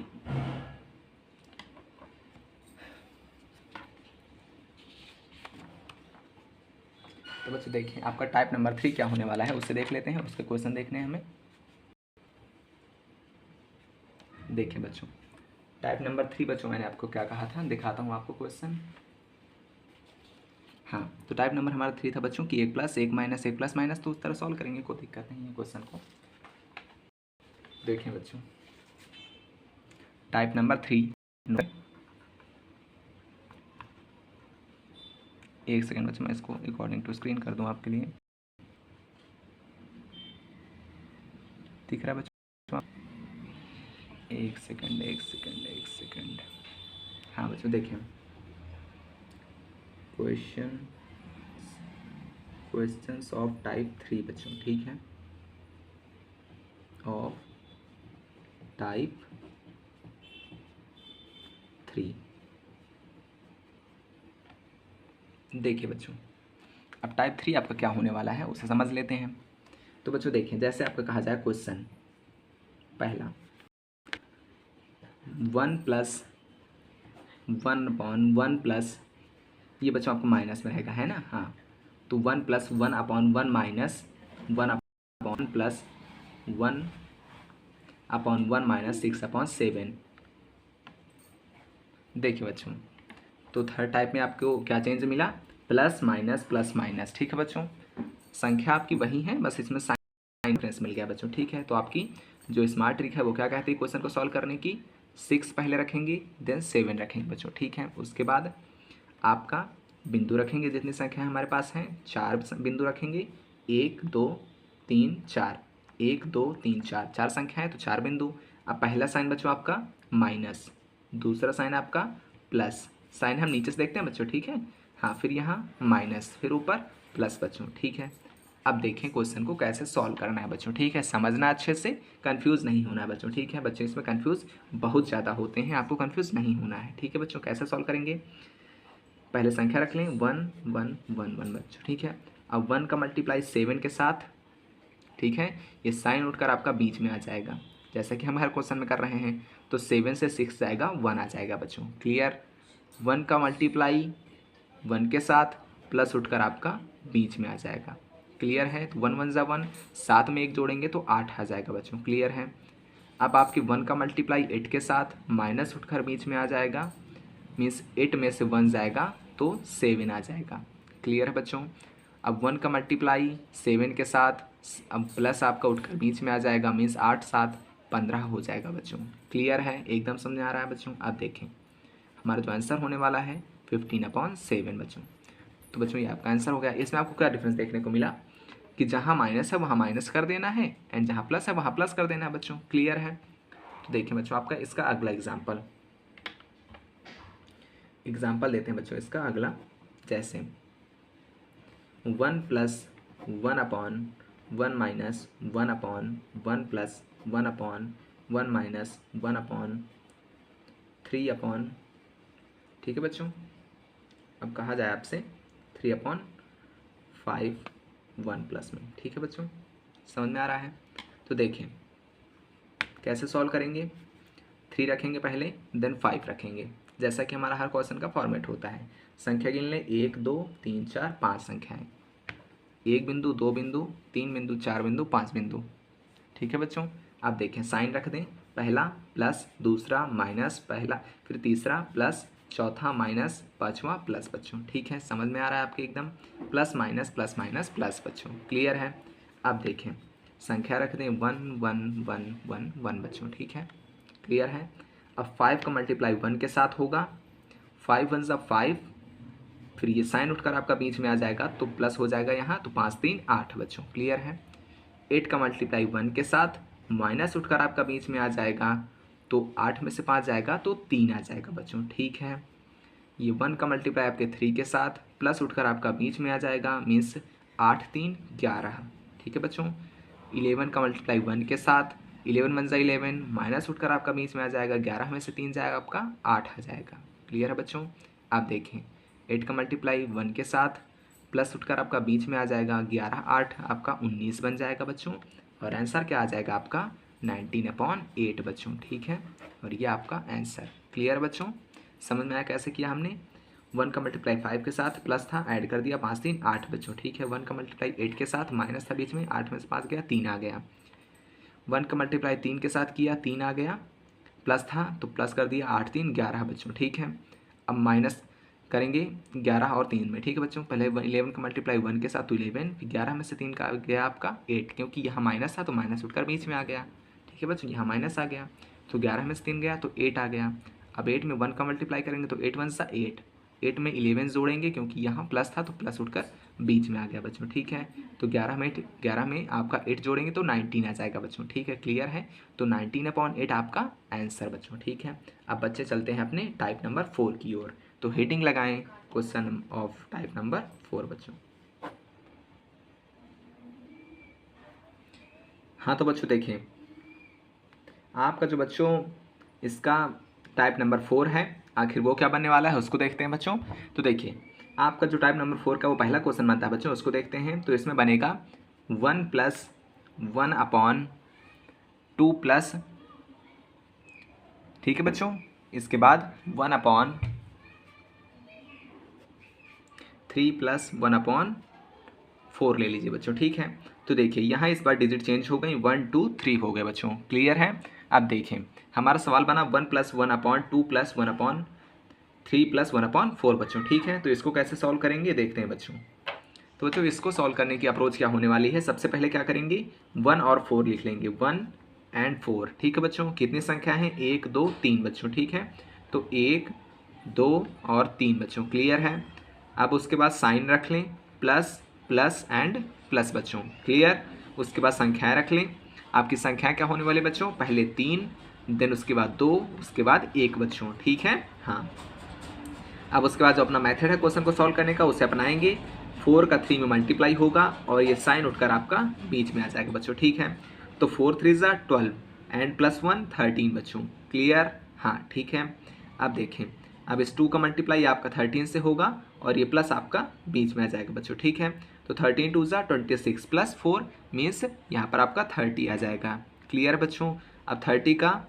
तो बच्चों देखिए आपका टाइप नंबर 3 क्या होने वाला है, उससे देख लेते हैं, उसके क्वेश्चन देखने हैं हमें। देखिए बच्चों टाइप नंबर 3 बच्चों मैंने आपको क्या कहा था, दिखाता हूँ आपको क्वेश्चन। हाँ, तो टाइप नंबर हमारा 3 था बच्चों कि 1 + 1 - 1 + माइनस, तो उस तरह सॉल्व करेंगे, कोई दिक्कत नहीं है क्वेश्चन को। देखें बच्चों टाइप नंबर 3, एक सेकेंड बच्चों मैं इसको अकॉर्डिंग टू स्क्रीन कर दूँ आपके लिए, दिख रहा है बच्चों? एक सेकेंड। हाँ बच्चों देखिए क्वेश्चंस ऑफ टाइप 3 बच्चों, ठीक है, ऑफ टाइप 3। देखिए बच्चों अब टाइप 3 आपका क्या होने वाला है उसे समझ लेते हैं। तो बच्चों देखिए जैसे आपका कहा जाए क्वेश्चन पहला 1+1/1+, ये बच्चों आपको माइनस में रहेगा, है ना। हाँ, तो 1+1/1 माइनस 1/1+1/1 -6/7। देखिए बच्चों तो थर्ड टाइप में आपको क्या चेंज मिला, +- ठीक है बच्चों। संख्या आपकी वही है, बस इसमें साइन डिफरेंस मिल गया बच्चों, ठीक है। तो आपकी जो स्मार्ट ट्रिक है वो क्या कहती है क्वेश्चन को सॉल्व करने की, 6 पहले रखेंगे देन 7 रखेंगे बच्चों, ठीक है। उसके बाद आपका बिंदु रखेंगे, जितनी संख्या हमारे पास हैं 4 बिंदु रखेंगे, 1 2 3 4, 1 2 3 4, 4 संख्या है तो 4 बिंदु। अब पहला साइन बच्चों आपका माइनस, दूसरा साइन आपका प्लस, साइन हम नीचे से देखते हैं बच्चों, ठीक है। हाँ, फिर यहाँ माइनस, फिर ऊपर प्लस बच्चों, ठीक है। अब देखें क्वेश्चन को कैसे सॉल्व करना है बच्चों, ठीक है। समझना अच्छे से, कंफ्यूज नहीं होना है बच्चों, ठीक है। बच्चे इसमें कंफ्यूज बहुत ज़्यादा होते हैं, आपको कंफ्यूज नहीं होना है, ठीक है बच्चों। कैसे सॉल्व करेंगे, पहले संख्या रख लें 1 1 1 1 बच्चों, ठीक है। अब 1 का मल्टीप्लाई 7 के साथ, ठीक है, ये साइन उठकर आपका बीच में आ जाएगा, जैसा कि हम हर क्वेश्चन में कर रहे हैं। तो 7 से 6 जाएगा, 1 आ जाएगा बच्चों, क्लियर। 1 का मल्टीप्लाई 1 के साथ प्लस उठकर आपका बीच में आ जाएगा, क्लियर है। तो 1 1 ज़ा 1, साथ में एक जोड़ेंगे तो 8 आ जाएगा बच्चों, क्लियर है। अब आपकी 1 का मल्टीप्लाई 8 के साथ माइनस उठकर बीच में आ जाएगा, मीन्स 8 में से 1 जाएगा तो 7 आ जाएगा, क्लियर है बच्चों। अब 1 का मल्टीप्लाई 7 के साथ अब प्लस आपका उठकर बीच में आ जाएगा, मीन्स 8 7 15 हो जाएगा बच्चों, क्लियर है, एकदम समझ आ रहा है बच्चों। अब देखें हमारा जो आंसर होने वाला है 15/7 बच्चों। तो बच्चों ये आपका आंसर हो गया। इसमें आपको क्या डिफरेंस देखने को मिला कि जहाँ माइनस है वहाँ माइनस कर देना है एंड जहाँ प्लस है वहाँ प्लस कर देना है बच्चों, क्लियर है। तो देखिए बच्चों आपका इसका अगला एग्जाम्पल लेते हैं बच्चों, इसका अगला जैसे 1 + 1/1 माइनस 1/1 प्लस 1/1 माइनस 1/3, ठीक है बच्चों। अब कहा जाए आपसे 3/5 1 प्लस में, ठीक है बच्चों, समझ में आ रहा है। तो देखिए कैसे सॉल्व करेंगे, 3 रखेंगे पहले देन 5 रखेंगे, जैसा कि हमारा हर क्वेश्चन का फॉर्मेट होता है। संख्या गिन लें 1 2 3 4 5 संख्याएं, 1 बिंदु 2 बिंदु 3 बिंदु 4 बिंदु 5 बिंदु, ठीक है बच्चों। आप देखें साइन रख दें, पहला प्लस, दूसरा माइनस, पहला फिर तीसरा प्लस, चौथा माइनस, पाँचवा प्लस बच्चों, ठीक है। समझ में आ रहा है आपके एकदम, plus minus plus minus plus बच्चों, क्लियर है। अब देखें संख्या रख दें 1 1 1 1 1 बच्चों, ठीक है, क्लियर है। अब 5 का मल्टीप्लाई 1 के साथ होगा, 5 1 ज़ा 5, फिर ये साइन उठकर आपका बीच में आ जाएगा तो प्लस हो जाएगा यहाँ, तो 5 3 8 बच्चों, क्लियर है। 8 का मल्टीप्लाई 1 के साथ माइनस उठकर आपका बीच में आ जाएगा, तो 8 में से 5 जाएगा तो 3 आ जाएगा बच्चों, ठीक है। ये 1 का मल्टीप्लाई आपके 3 के साथ प्लस उठकर आपका बीच में आ जाएगा, मीन्स 8 3 11, ठीक है बच्चों। 11 का मल्टीप्लाई 1 के साथ 11 वन ज़ा 11, माइनस उठकर आपका बीच में आ जाएगा 11 में से 3 जाएगा आपका 8 आ जाएगा। क्लियर है बच्चों? आप देखें 8 का मल्टीप्लाई 1 के साथ प्लस उठकर आपका बीच में आ जाएगा 11 8 आपका 19 बन जाएगा बच्चों। और आंसर क्या आ जाएगा आपका 19/8 बच्चों। ठीक है, और ये आपका आंसर। क्लियर बच्चों? समझ में आया कैसे किया हमने? 1 का मल्टीप्लाई 5 के साथ प्लस था, ऐड कर दिया 5 3 8 बच्चों। ठीक है, 1 का मल्टीप्लाई 8 के साथ माइनस था बीच में, 8 में से 5 गया 3 आ गया। 1 का मल्टीप्लाई 3 के साथ किया 3 आ गया, प्लस था तो प्लस कर दिया 8 3 11 बच्चों। ठीक है, अब माइनस करेंगे 11 और 3 में। ठीक है बच्चों, पहले 11 का मल्टीप्लाई 1 के साथ तो 11, फिर 11 में से 3 का गया आपका 8, क्योंकि यहाँ माइनस था तो माइनस उठकर बीच में आ गया। ठीक है बच्चों, यहाँ माइनस आ गया तो 11 में से 3 गया तो 8 आ गया। अब 8 में 1 का मल्टीप्लाई करेंगे तो 8 1 सा 8, 8 में 11 जोड़ेंगे क्योंकि यहाँ प्लस था तो प्लस उठकर बीच में आ गया बच्चों। ठीक है, तो 11 में आपका 8 जोड़ेंगे तो 19 आ जाएगा बच्चों। ठीक है, क्लियर है? तो 19/8 आपका आंसर बच्चों। ठीक है, अब बच्चे चलते हैं अपने टाइप नंबर 4 की ओर। तो हेडिंग लगाएं क्वेश्चन ऑफ टाइप नंबर 4 बच्चों। हाँ तो बच्चों देखिए, आपका जो बच्चों इसका टाइप नंबर 4 है, आखिर वो क्या बनने वाला है उसको देखते हैं बच्चों। तो देखिए, आपका जो टाइप नंबर 4 का वो पहला क्वेश्चन बनता है बच्चों, उसको देखते हैं। तो इसमें बनेगा 1 + 1/2 प्लस, ठीक है बच्चों, इसके बाद 1/3 + 1/4 ले लीजिए बच्चों। ठीक है, तो देखिए यहाँ इस बार डिजिट चेंज हो गई, 1 2 3 हो गए बच्चों। क्लियर है? अब देखें हमारा सवाल बना 1 + 1/2 + 1/3 + 1/4 बच्चों। ठीक है, तो इसको कैसे सॉल्व करेंगे देखते हैं बच्चों। तो बच्चों इसको सॉल्व करने की अप्रोच क्या होने वाली है, सबसे पहले क्या करेंगे 1 और 4 लिख लेंगे, 1 और 4। ठीक है बच्चों, कितनी संख्या है 1 2 3 बच्चों। ठीक है, तो 1 2 और 3 बच्चों। क्लियर है? अब उसके बाद साइन रख लें, प्लस प्लस एंड प्लस बच्चों। क्लियर? उसके बाद संख्याएं रख लें। आपकी संख्याएं क्या होने वाली बच्चों, पहले 3, देन उसके बाद 2, उसके बाद 1 बच्चों। ठीक है, हाँ। अब उसके बाद जो अपना मेथड है क्वेश्चन को सॉल्व करने का उसे अपनाएंगे। 4 का 3 में मल्टीप्लाई होगा और ये साइन उठकर आपका बीच में आ जाएगा बच्चों। ठीक है, तो 4 3 ज़ा 12 एंड +1 13 बच्चों। क्लियर? हाँ ठीक है। अब देखें, अब इस 2 का मल्टीप्लाई आपका 13 से होगा और ये प्लस आपका बीच में आ जाएगा बच्चों। ठीक है, तो 13 2 ज़ा 26 + 4 मीन्स यहाँ पर आपका 30 आ जाएगा। क्लियर बच्चों? अब 30 का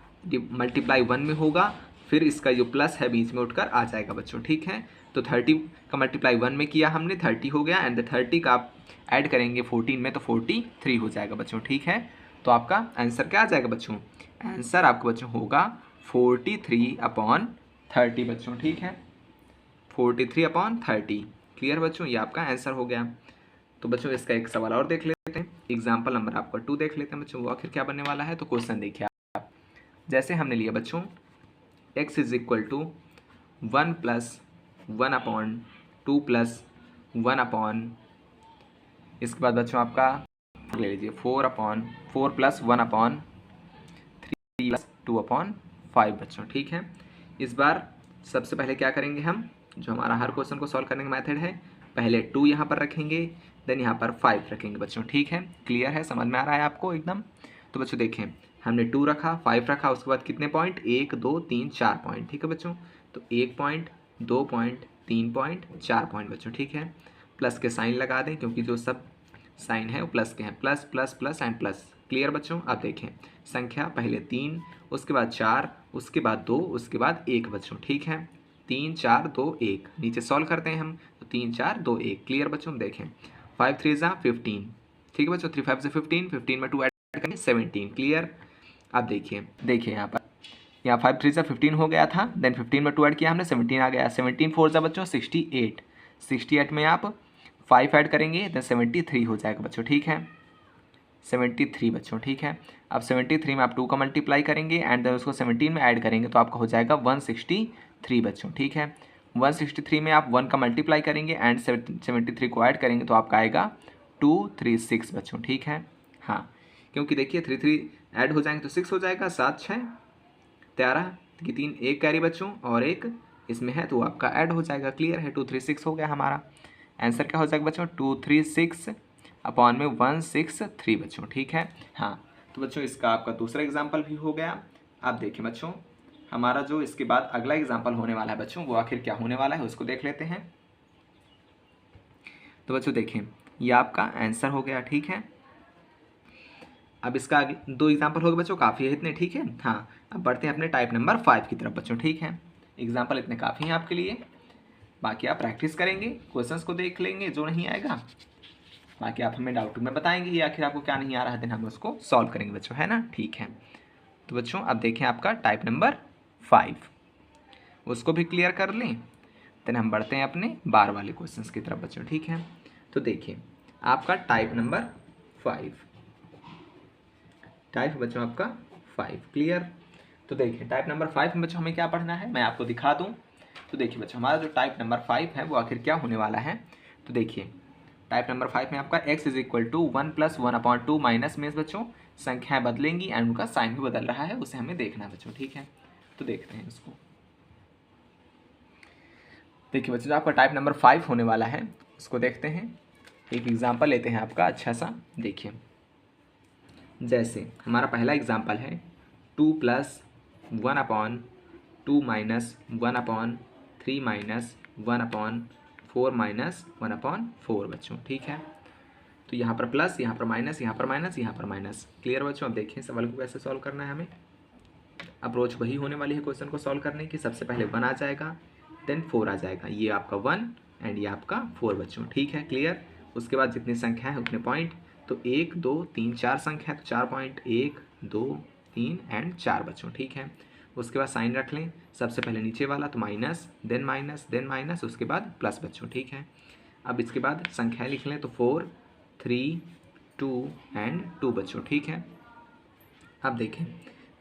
मल्टीप्लाई 1 में होगा, फिर इसका जो प्लस है बीच में उठकर आ जाएगा बच्चों। ठीक है, तो 30 का मल्टीप्लाई 1 में किया हमने, 30 हो गया, एंड 30 का आप ऐड करेंगे 14 में तो 43 हो जाएगा बच्चों। ठीक है, तो आपका आंसर क्या आ जाएगा बच्चों, आंसर आपका बच्चों होगा 43/30 बच्चों। ठीक है, 43/30। क्लियर बच्चों? ये आपका आंसर हो गया। तो बच्चों इसका एक सवाल और देख लेते हैं, एग्जाम्पल नंबर आपका 2 देख लेते हैं बच्चों, वो आखिर क्या बनने वाला है। तो क्वेश्चन देखिए आप, जैसे हमने लिया बच्चों x = 1 + 1/2 + 1/, इसके बाद बच्चों आपका ले लीजिए 4 + 1/3 + 2/5 बच्चों। ठीक है, इस बार सबसे पहले क्या करेंगे हम, जो हमारा हर क्वेश्चन को सॉल्व करने का मेथड है, पहले 2 यहाँ पर रखेंगे, देन यहाँ पर 5 रखेंगे बच्चों। ठीक है, क्लियर है? समझ में आ रहा है आपको एकदम? तो बच्चों देखें, हमने 2 रखा, 5 रखा, उसके बाद कितने पॉइंट, 1 2 3 4 पॉइंट। ठीक है बच्चों, तो 1 पॉइंट 2 पॉइंट 3 पॉइंट 4 पॉइंट बच्चों। ठीक है, प्लस के साइन लगा दें क्योंकि जो सब साइन है वो प्लस के हैं, plus plus plus and plus. Clear बच्चों? अब देखें संख्या पहले 3, उसके बाद 4, उसके बाद 2, उसके बाद 1 बच्चों। ठीक है, 3 4 2 1, नीचे सॉल्व करते हैं हम, तो 3 4 2 1। क्लियर बच्चों? देखें 5 3 ज़ा 15। ठीक है बच्चों, 3 5 से 15, 15 में 2 ऐड करेंगे 17। क्लियर? अब देखिए यहाँ पर, यहाँ 5 3 ज़ा 15 हो गया था, देन 15 में 2 ऐड किया हमने, 17 आ गया। 17 4 ज़ा बच्चों 68, 68 में आप 5 ऐड करेंगे, देन 73 हो जाएगा बच्चों। ठीक है, 73 बच्चों। ठीक है, अब 73 में आप 2 का मल्टीप्लाई करेंगे एंड देन उसको 17 में ऐड करेंगे तो आपका हो जाएगा 163 बच्चों। ठीक है, 163 में आप 1 का मल्टीप्लाई करेंगे एंड 73 को ऐड करेंगे तो आपका आएगा 236 बच्चों। ठीक है, हाँ, क्योंकि देखिए 3 3 ऐड हो जाएंगे तो 6 हो जाएगा, 7 6 13 की 3 एक कैरी बच्चों और एक इसमें है तो आपका ऐड हो जाएगा। क्लियर है? 236 हो गया हमारा आंसर। क्या हो जाएगा बच्चों, 236 अपॉन में 163 बच्चों। ठीक है, हाँ, तो बच्चों इसका आपका दूसरा एग्जाम्पल भी हो गया। आप देखिए बच्चों, हमारा जो इसके बाद अगला एग्जाम्पल होने वाला है बच्चों, वो आखिर क्या होने वाला है उसको देख लेते हैं। तो बच्चों देखें, ये आपका आंसर हो गया, ठीक है। अब इसका आगे 2 एग्जाम्पल हो गए बच्चों, काफ़ी है इतने, ठीक है। हाँ, अब बढ़ते हैं अपने टाइप नंबर 5 की तरफ बच्चों, ठीक है। एग्जाम्पल इतने काफ़ी हैं आपके लिए, बाकी आप प्रैक्टिस करेंगे, क्वेश्चंस को देख लेंगे, जो नहीं आएगा बाकी आप हमें डाउट में बताएंगे या आखिर आपको क्या नहीं आ रहा है, देन हम उसको सॉल्व करेंगे बच्चों, है ना, ठीक है। तो बच्चों अब देखें आपका टाइप नंबर 5, उसको भी क्लियर कर लें, देन हम बढ़ते हैं अपने बार वाले क्वेश्चंस की तरफ बच्चों, ठीक है। तो देखिए आपका टाइप नंबर 5, टाइप बच्चों आपका 5 क्लियर। तो देखिए टाइप नंबर 5 में बच्चों हमें क्या पढ़ना है, मैं आपको दिखा दूं। तो देखिए बच्चों, हमारा जो टाइप नंबर 5 है वो आखिर क्या होने वाला है। तो देखिए टाइप नंबर 5 में आपका x is equal to 1 + 1/2 minus में बच्चों संख्याएं बदलेंगी एंड उनका साइन भी बदल रहा है, उसे हमें देखना है बच्चों, ठीक है। तो देखते हैं उसको। देखिए बच्चों, जो आपका टाइप नंबर 5 होने वाला है उसको देखते हैं। एक एग्जाम्पल लेते हैं आपका अच्छा सा, देखिए जैसे हमारा पहला एग्जाम्पल है 2 + 1/2 माइनस 1/3 माइनस 1/4 माइनस 1/4 बच्चों, ठीक है। तो यहाँ पर प्लस, यहाँ पर माइनस, यहाँ पर माइनस, यहाँ पर माइनस, क्लियर बच्चों। अब देखिए सवाल को कैसे सॉल्व करना है हमें। अप्रोच वही होने वाली है क्वेश्चन को सॉल्व करने की, सबसे पहले 1 आ जाएगा, देन 4 आ जाएगा, ये आपका 1 एंड ये आपका 4 बच्चों, ठीक है क्लियर। उसके बाद जितनी संख्या है उतने पॉइंट, तो 1 2 3 4 संख्या है, तो 4 पॉइंट 1 2 3 एंड 4 बच्चों, ठीक है। उसके बाद साइन रख लें, सबसे पहले नीचे वाला तो minus, then minus, then minus, उसके बाद प्लस बच्चों, ठीक है। अब इसके बाद संख्याएं लिख लें, तो 4 3 2 एंड 2 बच्चों, ठीक है। अब देखें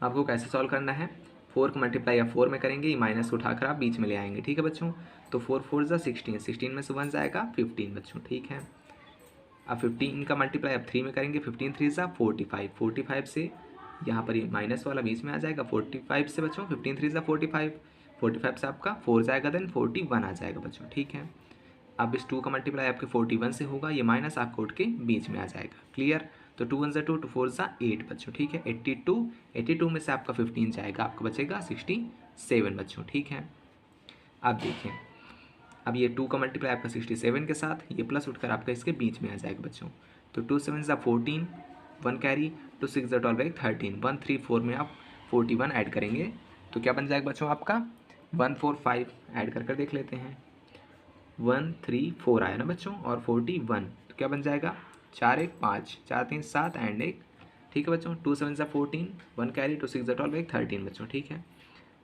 आपको कैसे सॉल्व करना है। 4 का मल्टीप्लाई या 4 में करेंगे, ये माइनस को उठाकर आप बीच में ले आएंगे, ठीक है बच्चों। तो 4 4 ज़ा 16, 16 में से 1 जाएगा 15 बच्चों, ठीक है। अब 15 का मल्टीप्लाई अब 3 में करेंगे, 15 3 ज़ा 45, 45 से यहाँ पर ये माइनस वाला बीच में आ जाएगा, 45 से बच्चों 15 3 ज़ा 45, 45 से आपका 4 जाएगा, देन 41 आ जाएगा बच्चों, ठीक है। अब इस 2 का मल्टीप्लाई आपके 41 से होगा, ये माइनस आपको उठ के बीच में आ जाएगा, क्लियर। तो 2 1 ज़ा 2, 2 4 ज़ा 8 बच्चों, ठीक है। 82, 82 में से आपका 15 जाएगा, आपका बचेगा 67 बच्चों, ठीक है। अब देखिए, अब ये 2 का मल्टीप्लाई आपका 67 के साथ, ये प्लस उठकर आपका इसके बीच में आ जाएगा बच्चों। तो 2 7 ज़ा 14, 1 कैरी, 2 6 ज़ा 12 13, 1 3 4 में आप 41 ऐड करेंगे, तो क्या बन जाएगा बच्चों आपका 145, ऐड कर कर देख लेते हैं। 1 3 4 आया ना बच्चों, और 41, तो क्या बन जाएगा 4 1 5, 4 3 7 एंड 1, ठीक है बच्चों। 2 7 ज़ा 14, 1 कैरी, 2 6 ज़ा 12 13 बच्चों, ठीक है।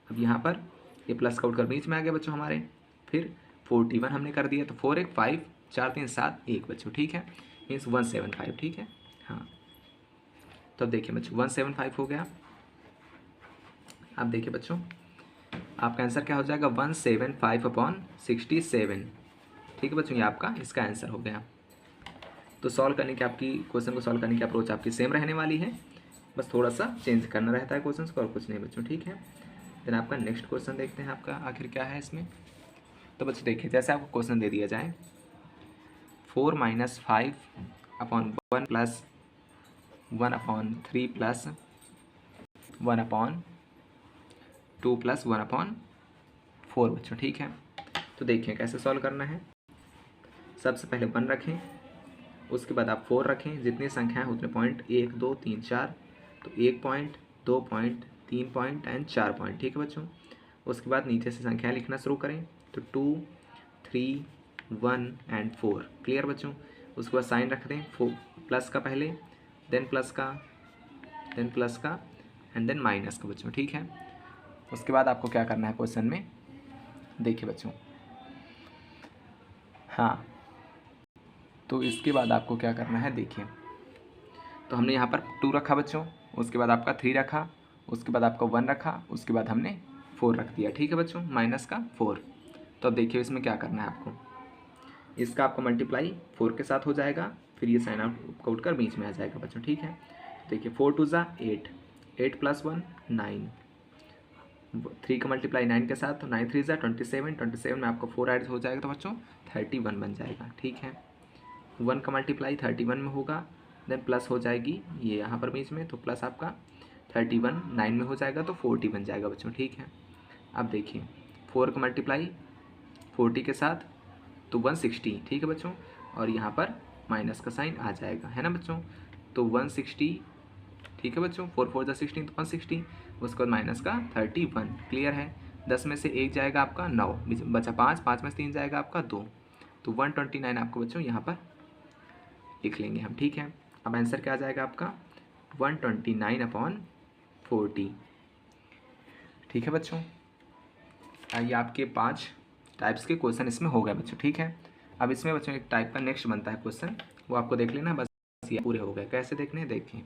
अब यहाँ पर ये प्लस का उठकर बीच में आ गया बच्चों हमारे, फिर 41 हमने कर दिया, तो 4 1 5, 4 3 7 1 बच्चों, ठीक है। मीन्स 175, ठीक है। हाँ, तो अब देखिए बच्चों 175 हो गया। अब देखिए बच्चों आपका आंसर क्या हो जाएगा 175/67, ठीक है बच्चों, ये आपका इसका आंसर हो गया। तो सॉल्व करने की आपकी क्वेश्चन को सॉल्व करने की अप्रोच आपकी सेम रहने वाली है, बस थोड़ा सा चेंज करना रहता है क्वेश्चन को, और कुछ नहीं बच्चों, ठीक है। देन आपका नेक्स्ट क्वेश्चन देखते हैं आपका आखिर क्या है इसमें। तो बच्चों देखिए, जैसे आपको क्वेश्चन दे दिया जाए 4 - 5/1 + 1/3 + 1/2 + 1/4 बच्चों, ठीक है। तो देखिए कैसे सॉल्व करना है। सबसे पहले 1 रखें, उसके बाद आप 4 रखें, जितनी संख्याएं उतने पॉइंट, 1 2 3 4, तो 1 point, 2 point, 3 point and 4 point, ठीक है बच्चों। उसके बाद नीचे से संख्याएं लिखना शुरू करें, तो 2 3 1 एंड 4, क्लियर बच्चों। उसके बाद साइन रख दें, प्लस का पहले, देन प्लस का, देन प्लस का एंड देन माइनस का बच्चों, ठीक है। उसके बाद आपको क्या करना है क्वेश्चन में, देखिए बच्चों, हाँ, तो इसके बाद आपको क्या करना है, देखिए तो हमने यहाँ पर 2 रखा बच्चों, उसके बाद आपका 3 रखा, उसके बाद आपका 1 रखा, उसके बाद हमने 4 रख दिया, ठीक है बच्चों, माइनस का 4। तो अब देखिए इसमें क्या करना है आपको, इसका आपका मल्टीप्लाई 4 के साथ हो जाएगा, फिर ये साइन आउट उठ कर बीच में आ जाएगा बच्चों, ठीक है। देखिए 4 2 ज़ा 8, 8 + 1 9, 3 का मल्टीप्लाई 9 के साथ, तो 9 3 ज़ा 27, 27 में आपका 4 ऐड हो जाएगा, तो बच्चों 31 बन जाएगा, ठीक है। 1 का मल्टीप्लाई 31 में होगा, देन प्लस हो जाएगी ये यहाँ पर बीच में, तो प्लस आपका 31 9 में हो जाएगा तो 40 बन जाएगा बच्चों, ठीक है। अब देखिए 4 का मल्टीप्लाई 40 के साथ तो 160, ठीक है बच्चों, और यहाँ पर माइनस का साइन आ जाएगा, है ना बच्चों। तो 160, ठीक है बच्चों, 4 4 16 तो 160, उसके बाद माइनस का 31, क्लियर है। 10 में से 1 जाएगा आपका 9, बचा 5, 5 में से 3 जाएगा आपका 2, तो 129 आपको बच्चों यहाँ पर लिख लेंगे हम, ठीक है। अब आंसर क्या आ जाएगा आपका 129/40, ठीक है बच्चों। ये आपके 5 टाइप्स के क्वेश्चन इसमें हो गए बच्चों, ठीक है। अब इसमें बच्चों एक टाइप का नेक्स्ट बनता है क्वेश्चन, वो आपको देख लेना, बस ये पूरे हो गए। कैसे देखने हैं देखिए,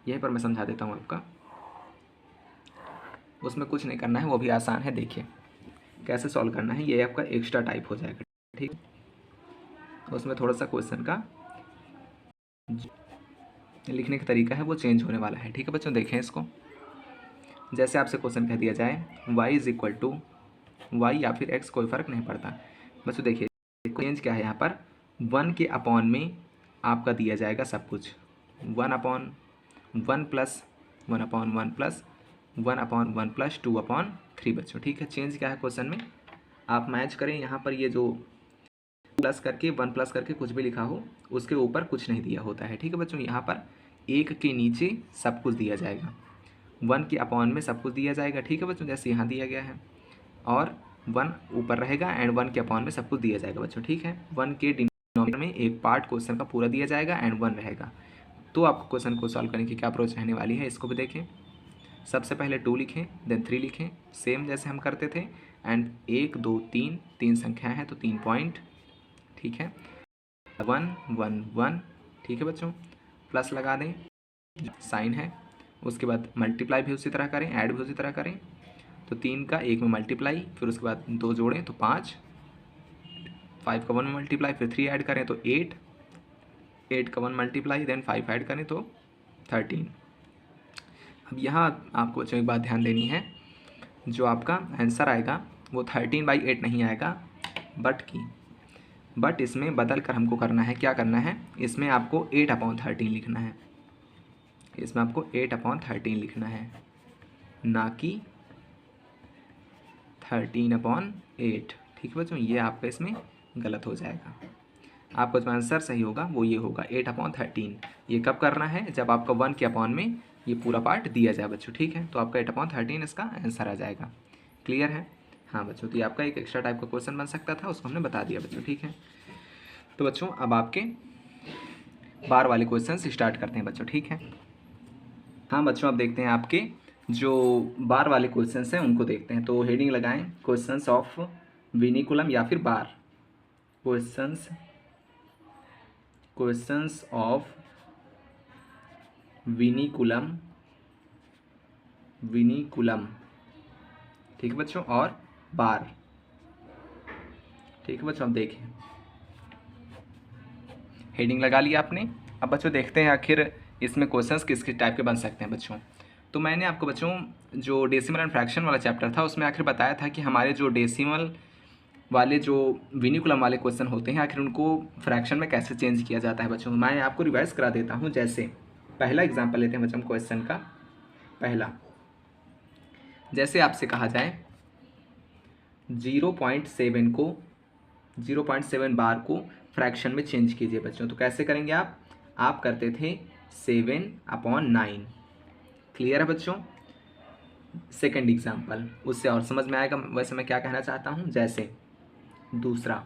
यहीं पर मैं समझा देता हूँ आपका, उसमें कुछ नहीं करना है, वो भी आसान है। देखिए कैसे सॉल्व करना है, ये आपका एक्स्ट्रा टाइप हो जाएगा, ठीक। उसमें थोड़ा सा क्वेश्चन का लिखने का तरीका है वो चेंज होने वाला है, ठीक है बच्चों। देखें इसको, जैसे आपसे क्वेश्चन कह दिया जाए y is equal to y या फिर x, कोई फ़र्क नहीं पड़ता बच्चों। देखिए चेंज क्या है यहाँ पर, 1 के अपॉन में आपका दिया जाएगा सब कुछ, 1/1 प्लस 1/1 प्लस 1/1 प्लस 2/3 बच्चों, ठीक है। चेंज क्या है क्वेश्चन में, आप मैच करें, यहाँ पर ये जो प्लस करके 1 प्लस करके कुछ भी लिखा हो उसके ऊपर कुछ नहीं दिया होता है, ठीक है बच्चों। यहाँ पर 1 के नीचे सब कुछ दिया जाएगा, 1 के अपॉन में सब कुछ दिया जाएगा, ठीक है बच्चों, जैसे यहाँ दिया गया है, और 1 ऊपर रहेगा एंड 1 के अपॉन में सब कुछ दिया जाएगा बच्चों, ठीक है। 1 के डिनोमिनेटर में एक पार्ट क्वेश्चन का पूरा दिया जाएगा एंड 1 रहेगा। तो आपको क्वेश्चन को सॉल्व करने की क्या अप्रोच रहने वाली है, इसको भी देखें। सबसे पहले 2 लिखें, देन 3 लिखें, सेम जैसे हम करते थे, एंड 1 2 3 3 संख्या है तो 3 पॉइंट, ठीक है, 1 1 1, ठीक है बच्चों, प्लस लगा दें, साइन है, उसके बाद मल्टीप्लाई भी उसी तरह करें, ऐड भी उसी तरह करें, तो 3 का 1 में मल्टीप्लाई, फिर उसके बाद 2 जोड़ें तो 5, 5 का 1 में मल्टीप्लाई, फिर 3 ऐड करें तो 8, 8 का 1 मल्टीप्लाई, देन 5 ऐड करें तो 13। अब यहाँ आपको बच्चों एक बात ध्यान देनी है, जो आपका आंसर आएगा वो 13/8 नहीं आएगा, बट इसमें बदल कर हमको करना है, क्या करना है, इसमें आपको 8/13 लिखना है, इसमें आपको 8/13 लिखना है, ना कि 13/8, ठीक है बच्चों। ये आपका इसमें गलत हो जाएगा, आपका जो आंसर सही होगा वो ये होगा 8/13। ये कब करना है, जब आपका 1 के अपॉन में ये पूरा पार्ट दिया जाए बच्चों, ठीक है। तो आपका 8/13 इसका आंसर आ जाएगा, क्लियर है। हाँ बच्चों, तो ये आपका एक एक्स्ट्रा टाइप का क्वेश्चन बन सकता था, उसको हमने बता दिया बच्चों, ठीक है। तो बच्चों अब आपके बार वाले क्वेश्चन स्टार्ट करते हैं बच्चों, ठीक है। हाँ बच्चों, अब देखते हैं आपके जो बार वाले क्वेश्चंस हैं उनको देखते हैं। तो हेडिंग लगाएं, क्वेश्चंस ऑफ विनिकुलम या फिर बार, क्वेश्चंस ऑफ विनिकुलम, ठीक है बच्चों, और बार, ठीक है बच्चों। अब देखें, हेडिंग लगा लिया आपने। अब बच्चों देखते हैं आखिर इसमें क्वेश्चंस किस किस टाइप के बन सकते हैं बच्चों। तो मैंने आपको बच्चों जो डेसिमल एंड फ्रैक्शन वाला चैप्टर था उसमें आखिर बताया था कि हमारे जो डेसिमल वाले जो विनिकुलम वाले क्वेश्चन होते हैं आखिर उनको फ्रैक्शन में कैसे चेंज किया जाता है बच्चों। मैं आपको रिवाइज करा देता हूँ। जैसे पहला एग्जाम्पल लेते हैं बच्चों क्वेश्चन का पहला, जैसे आपसे कहा जाए 0.7 बार को फ्रैक्शन में चेंज कीजिए बच्चों। तो कैसे करेंगे आप करते थे 7/9, क्लियर है बच्चों। सेकंड एग्जाम्पल उससे और समझ में आएगा। वैसे मैं क्या कहना चाहता हूँ, जैसे दूसरा,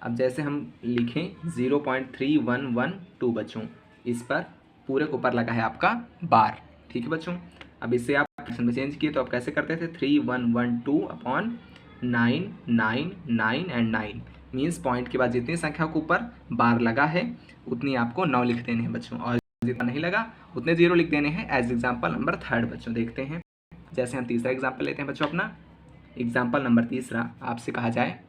अब जैसे हम लिखें 0.3112 बच्चों, इस पर पूरे के ऊपर लगा है आपका बार, ठीक है बच्चों। अब इससे आप फ्रैक्शन में चेंज किए तो आप कैसे करते थे, 3112/9 9 9 एंड 9, मीन्स पॉइंट के बाद जितनी संख्या के ऊपर बार लगा है उतनी आपको 9 लिख देने हैं बच्चों, और जितना नहीं लगा उतने 0 लिख देने हैं। एज एग्जाम्पल नंबर थर्ड बच्चों देखते हैं। जैसे हम तीसरा एग्जाम्पल लेते हैं बच्चों, अपना एग्जाम्पल नंबर तीसरा, आपसे कहा जाए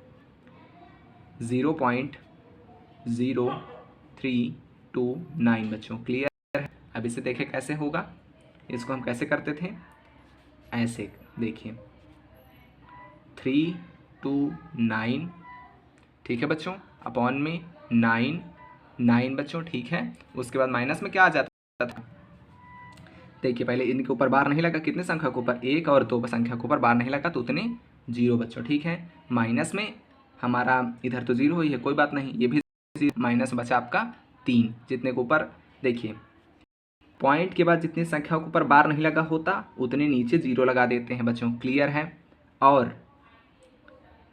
0.0329 बच्चों, क्लियर है। अब इसे देखें कैसे होगा, इसको हम कैसे करते थे, ऐसे देखिए 329, ठीक है बच्चों, अपॉन में 9 9 बच्चों, ठीक है। उसके बाद माइनस में क्या आ जाता था, देखिए पहले इनके ऊपर बार नहीं लगा, कितने संख्या के ऊपर, 1 और 2 संख्या के ऊपर बार नहीं लगा तो उतने 0 बच्चों, ठीक है। माइनस में हमारा इधर तो 0 ही है, कोई बात नहीं, ये भी माइनस बचा आपका 3, जितने के ऊपर देखिए पॉइंट के बाद जितनी संख्या के ऊपर बार नहीं लगा होता उतने नीचे 0 लगा देते हैं बच्चों, क्लियर है। और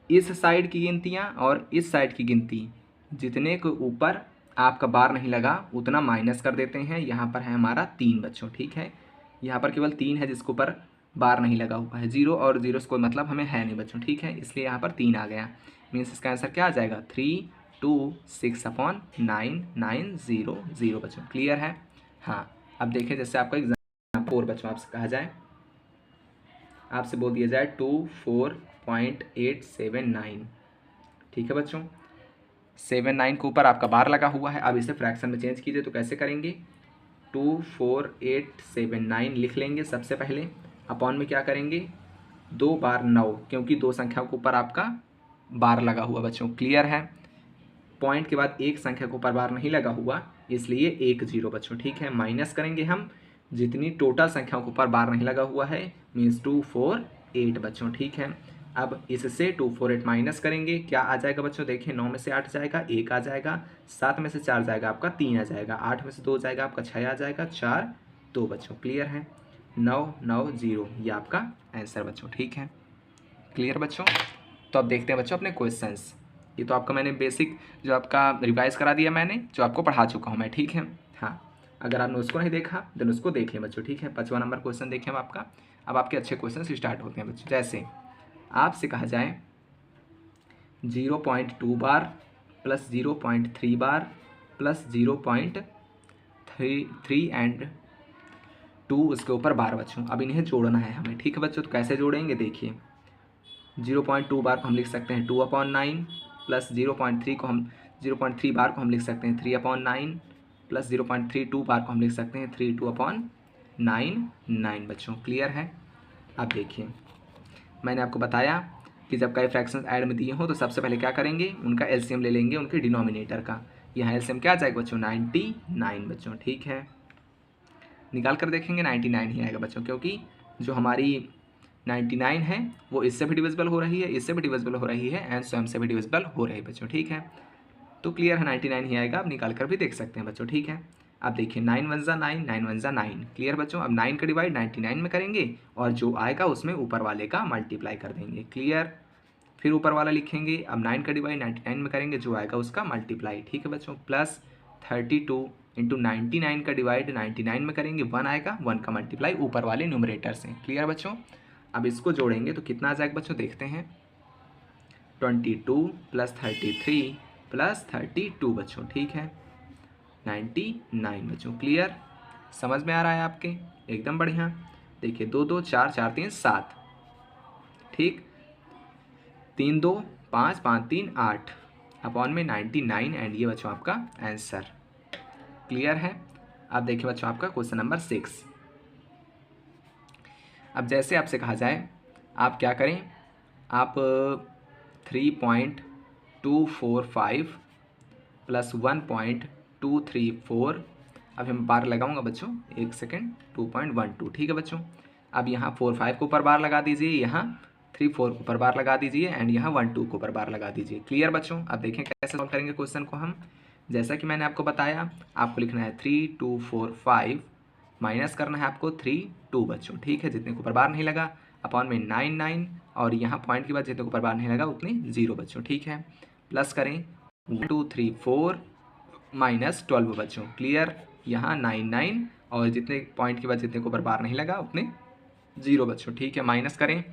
इस साइड की गिनतियाँ और इस साइड की गिनती जितने के ऊपर आपका बार नहीं लगा उतना माइनस कर देते हैं। यहाँ पर है हमारा 3 बच्चों, ठीक है। यहाँ पर केवल 3 है जिसके ऊपर बार नहीं लगा हुआ है, 0 और 0 से कोई मतलब हमें है नहीं बच्चों, ठीक है। इसलिए यहाँ पर 3 आ गया, मीन्स इसका आंसर क्या आ जाएगा 3 2 6/9 9 0 0 बच्चों, क्लियर है। हाँ, अब देखें जैसे आपका एग्जाम और बच्चों आपसे कहा जाए, आपसे बोल दिया जाए 24.879, ठीक है बच्चों। 79 के ऊपर आपका बार लगा हुआ है, अब इसे फ्रैक्शन में चेंज कीजिए तो कैसे करेंगे, 24879 लिख लेंगे सबसे पहले, अपॉन में क्या करेंगे 2 बार 9, क्योंकि 2 संख्या के ऊपर आपका बार लगा हुआ बच्चों, क्लियर है। पॉइंट के बाद एक संख्या के ऊपर बार नहीं लगा हुआ इसलिए 1 0 बच्चों, ठीक है। माइनस करेंगे हम जितनी टोटल संख्याओं के ऊपर बार नहीं लगा हुआ है, मीन्स 248 बच्चों, ठीक है। अब इससे 248 माइनस करेंगे, क्या आ जाएगा बच्चों, देखिए 9 में से 8 जाएगा, 1 आ जाएगा, 7 में से 4 जाएगा आपका 3 आ जाएगा, 8 में से 2 जाएगा आपका 6 आ जाएगा, 4 2 बच्चों, क्लियर है। 9 9 0 ये आपका आंसर बच्चों, ठीक है, क्लियर बच्चों। तो अब देखते हैं बच्चों अपने क्वेश्चंस। ये तो आपका मैंने बेसिक जो आपका रिवाइज करा दिया मैंने, जो आपको पढ़ा चुका हूँ मैं, ठीक है। हाँ, अगर आपने उसको नहीं देखा देन उसको देख लें बच्चों, ठीक है। 5वां नंबर क्वेश्चन देखें हम आपका। अब आपके अच्छे क्वेश्चन स्टार्ट होते हैं बच्चों, जैसे आपसे कहा जाए 0.2 बार प्लस 0.3 बार प्लस 0.3 एंड 2 उसके ऊपर बार बच्चों, अब इन्हें जोड़ना है हमें, ठीक है बच्चों। तो कैसे जोड़ेंगे, देखिए 0.2 बार को हम लिख सकते हैं 2/9 प्लस 0.3 बार को हम लिख सकते हैं 3/9 प्लस 0.32 बार को हम लिख सकते हैं 3/9 बच्चों, क्लियर है। अब देखिए मैंने आपको बताया कि जब कई फ्रैक्शंस ऐड में दिए हों तो सबसे पहले क्या करेंगे, उनका एलसीएम ले लेंगे उनके डिनोमिनेटर का। यहाँ एलसीएम क्या आ जाएगा बच्चों 99 बच्चों, ठीक है। निकाल कर देखेंगे 99 ही आएगा बच्चों, क्योंकि जो हमारी 99 है वो इससे भी डिविजिबल हो रही है, इससे भी डिविजिबल हो रही है एंड स्वयं से भी डिविजिबल हो रही है बच्चों, ठीक है। तो क्लियर है 99 ही आएगा, आप निकाल कर भी देख सकते हैं बच्चों, ठीक है। अब देखिए 9 1 जा 9 9 1 जा 9, क्लियर बच्चों। अब 9 का डिवाइड 99 में करेंगे और जो आएगा उसमें ऊपर वाले का मल्टीप्लाई कर देंगे, क्लियर। फिर ऊपर वाला लिखेंगे, अब 9 का डिवाइड 99 में करेंगे, जो आएगा उसका मल्टीप्लाई, ठीक है बच्चों। प्लस 32 इंटू 99 का डिवाइड 99 में करेंगे, 1 आएगा, 1 का मल्टीप्लाई ऊपर वाले न्यूमरेटर से, क्लियर बच्चों। अब इसको जोड़ेंगे तो कितना आ जाएगा बच्चों, देखते हैं 22 प्लस 33 प्लस 32 बच्चों, ठीक है 99 बच्चों, क्लियर। समझ में आ रहा है आपके, एकदम बढ़िया। देखिए 2 2 4 4 3 7, ठीक, 3 2 5 5 3 8 अपॉन में 99 एंड ये बच्चों आपका आंसर, क्लियर है। अब देखिए बच्चों आपका क्वेश्चन नंबर 6। अब जैसे आपसे कहा जाए आप क्या करें, आप 3.245 प्लस 1.234, अब हम बार लगाऊंगा बच्चों, एक सेकेंड, 2.12, ठीक है बच्चों। अब यहाँ 4 5 के ऊपर बार लगा दीजिए, यहाँ 3 4 के ऊपर बार लगा दीजिए एंड यहाँ 1 2 के ऊपर बार लगा दीजिए, क्लियर बच्चों। अब देखें कैसे सॉल्व करेंगे क्वेश्चन को हम। जैसा कि मैंने आपको बताया, आपको लिखना है 3 2 4 5, माइनस करना है आपको 3 2 बच्चों, ठीक है, जितने के ऊपर बार नहीं लगा, अपॉन में 9 9 और यहाँ पॉइंट के बाद जितने के ऊपर बार नहीं लगा उतने 0 बच्चों, ठीक है। प्लस करें 1 2 3 4 माइनस 12 बच्चों, क्लियर। यहाँ 9 9 और जितने पॉइंट के बाद जितने के ऊपर बार नहीं लगा उतने 0 बच्चों, ठीक है। माइनस करें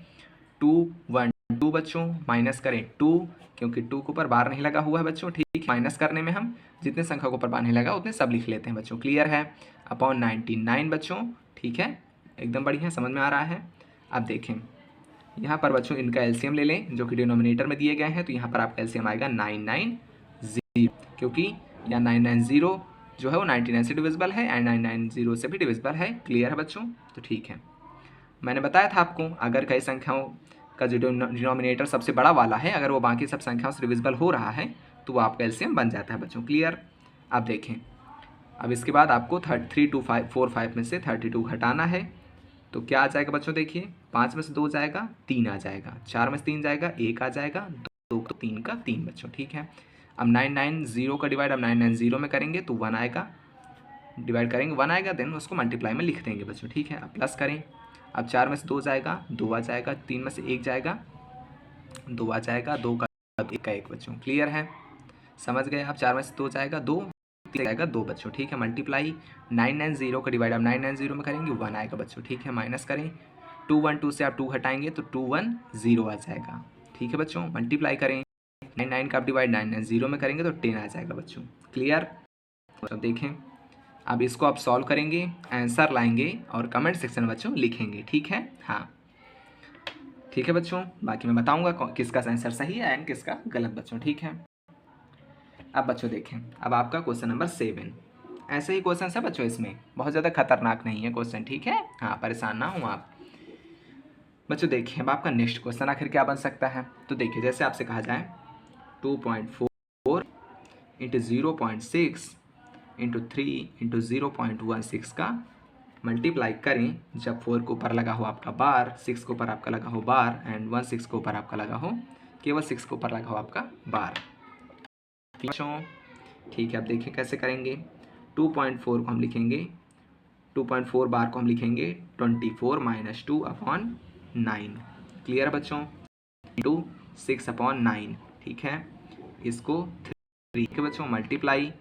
2 1 2 बच्चों, माइनस करें 2 क्योंकि 2 के ऊपर बार नहीं लगा हुआ है बच्चों, ठीक। माइनस करने में हम जितने संख्या के ऊपर बार नहीं लगा उतने सब लिख लेते हैं बच्चों, क्लियर है। अपॉन 99 बच्चों, ठीक है, एकदम बढ़िया, समझ में आ रहा है। अब देखें यहाँ पर बच्चों इनका एलसीएम ले लें जो कि डिनोमिनेटर में दिए गए हैं, तो यहाँ पर आपका एलसीएम आएगा 990, क्योंकि यहाँ 990 जो है वो 99 से डिविजिबल है एंड 990 से भी डिविजिबल है, क्लियर है बच्चों। तो ठीक है, मैंने बताया था आपको अगर कई संख्याओं का जो डिनोमिनेटर सबसे बड़ा वाला है अगर वो बाकी सब संख्याओं से डिविजिबल हो रहा है तो वो आपका एलसीएम बन जाता है बच्चों, क्लियर। अब देखें, अब इसके बाद आपको 3 2 5 4 5 में से 32 घटाना है, तो क्या आ जाएगा बच्चों? देखिए 5 में से 2 जाएगा, 3 आ जाएगा, 4 में से 3 जाएगा, 1 आ जाएगा, 2 तो 3 का 3 बच्चों, ठीक है। अब 990 का डिवाइड अब 990 में करेंगे तो 1 आएगा, डिवाइड करेंगे 1 आएगा, देन उसको मल्टीप्लाई में लिख देंगे बच्चों, ठीक है। अब प्लस करें, अब 4 में से 2 जाएगा, 2 आ जाएगा, 3 में से 1 जाएगा, 2 आ जाएगा, 2 का 1 का 1 बच्चों, क्लियर है, समझ गए आप। 4 में से 2 जाएगा, 2 जाएगा, 2 बच्चों, ठीक है। मल्टीप्लाई 990 का डिवाइड अब 990 में करेंगे 1 आएगा बच्चों, ठीक है। माइनस करें, 2 1 2 से आप 2 हटाएंगे तो 2 1 0 आ जाएगा, ठीक है बच्चों। मल्टीप्लाई करें 99 का आप डिवाइड 990 में करेंगे तो 10 आ जाएगा बच्चों, क्लियर। तो देखें, अब इसको आप सॉल्व करेंगे, आंसर लाएंगे और कमेंट सेक्शन में बच्चों लिखेंगे, ठीक है। हाँ ठीक है बच्चों, बाकी मैं बताऊंगा किसका आंसर सही है एंड किसका गलत बच्चों, ठीक है। अब बच्चों देखें, अब आपका क्वेश्चन नंबर 7, ऐसे ही क्वेश्चन है बच्चों, इसमें बहुत ज़्यादा खतरनाक नहीं है क्वेश्चन, ठीक है। हाँ परेशान ना हो आप बच्चों। देखिए अब आपका नेक्स्ट क्वेश्चन आखिर क्या बन सकता है, तो देखिए जैसे आपसे कहा जाए 2.4 इंटू 0.6 इंटू 3 इंटू 0.16 का मल्टीप्लाई करें, जब 4 के ऊपर लगा हो आपका बार, 6 के ऊपर आपका लगा हो बार एंड 16 के ऊपर आपका लगा हो, केवल 6 के ऊपर लगा हो आपका बार, ठीक है। अब देखिए कैसे करेंगे, 2.4 को हम लिखेंगे, 2.4 बार को हम लिखेंगे 24 माइनस 2/9, क्लियर है बच्चों, इंटू 6/9, ठीक है। इसको 3 के बच्चों मल्टीप्लाई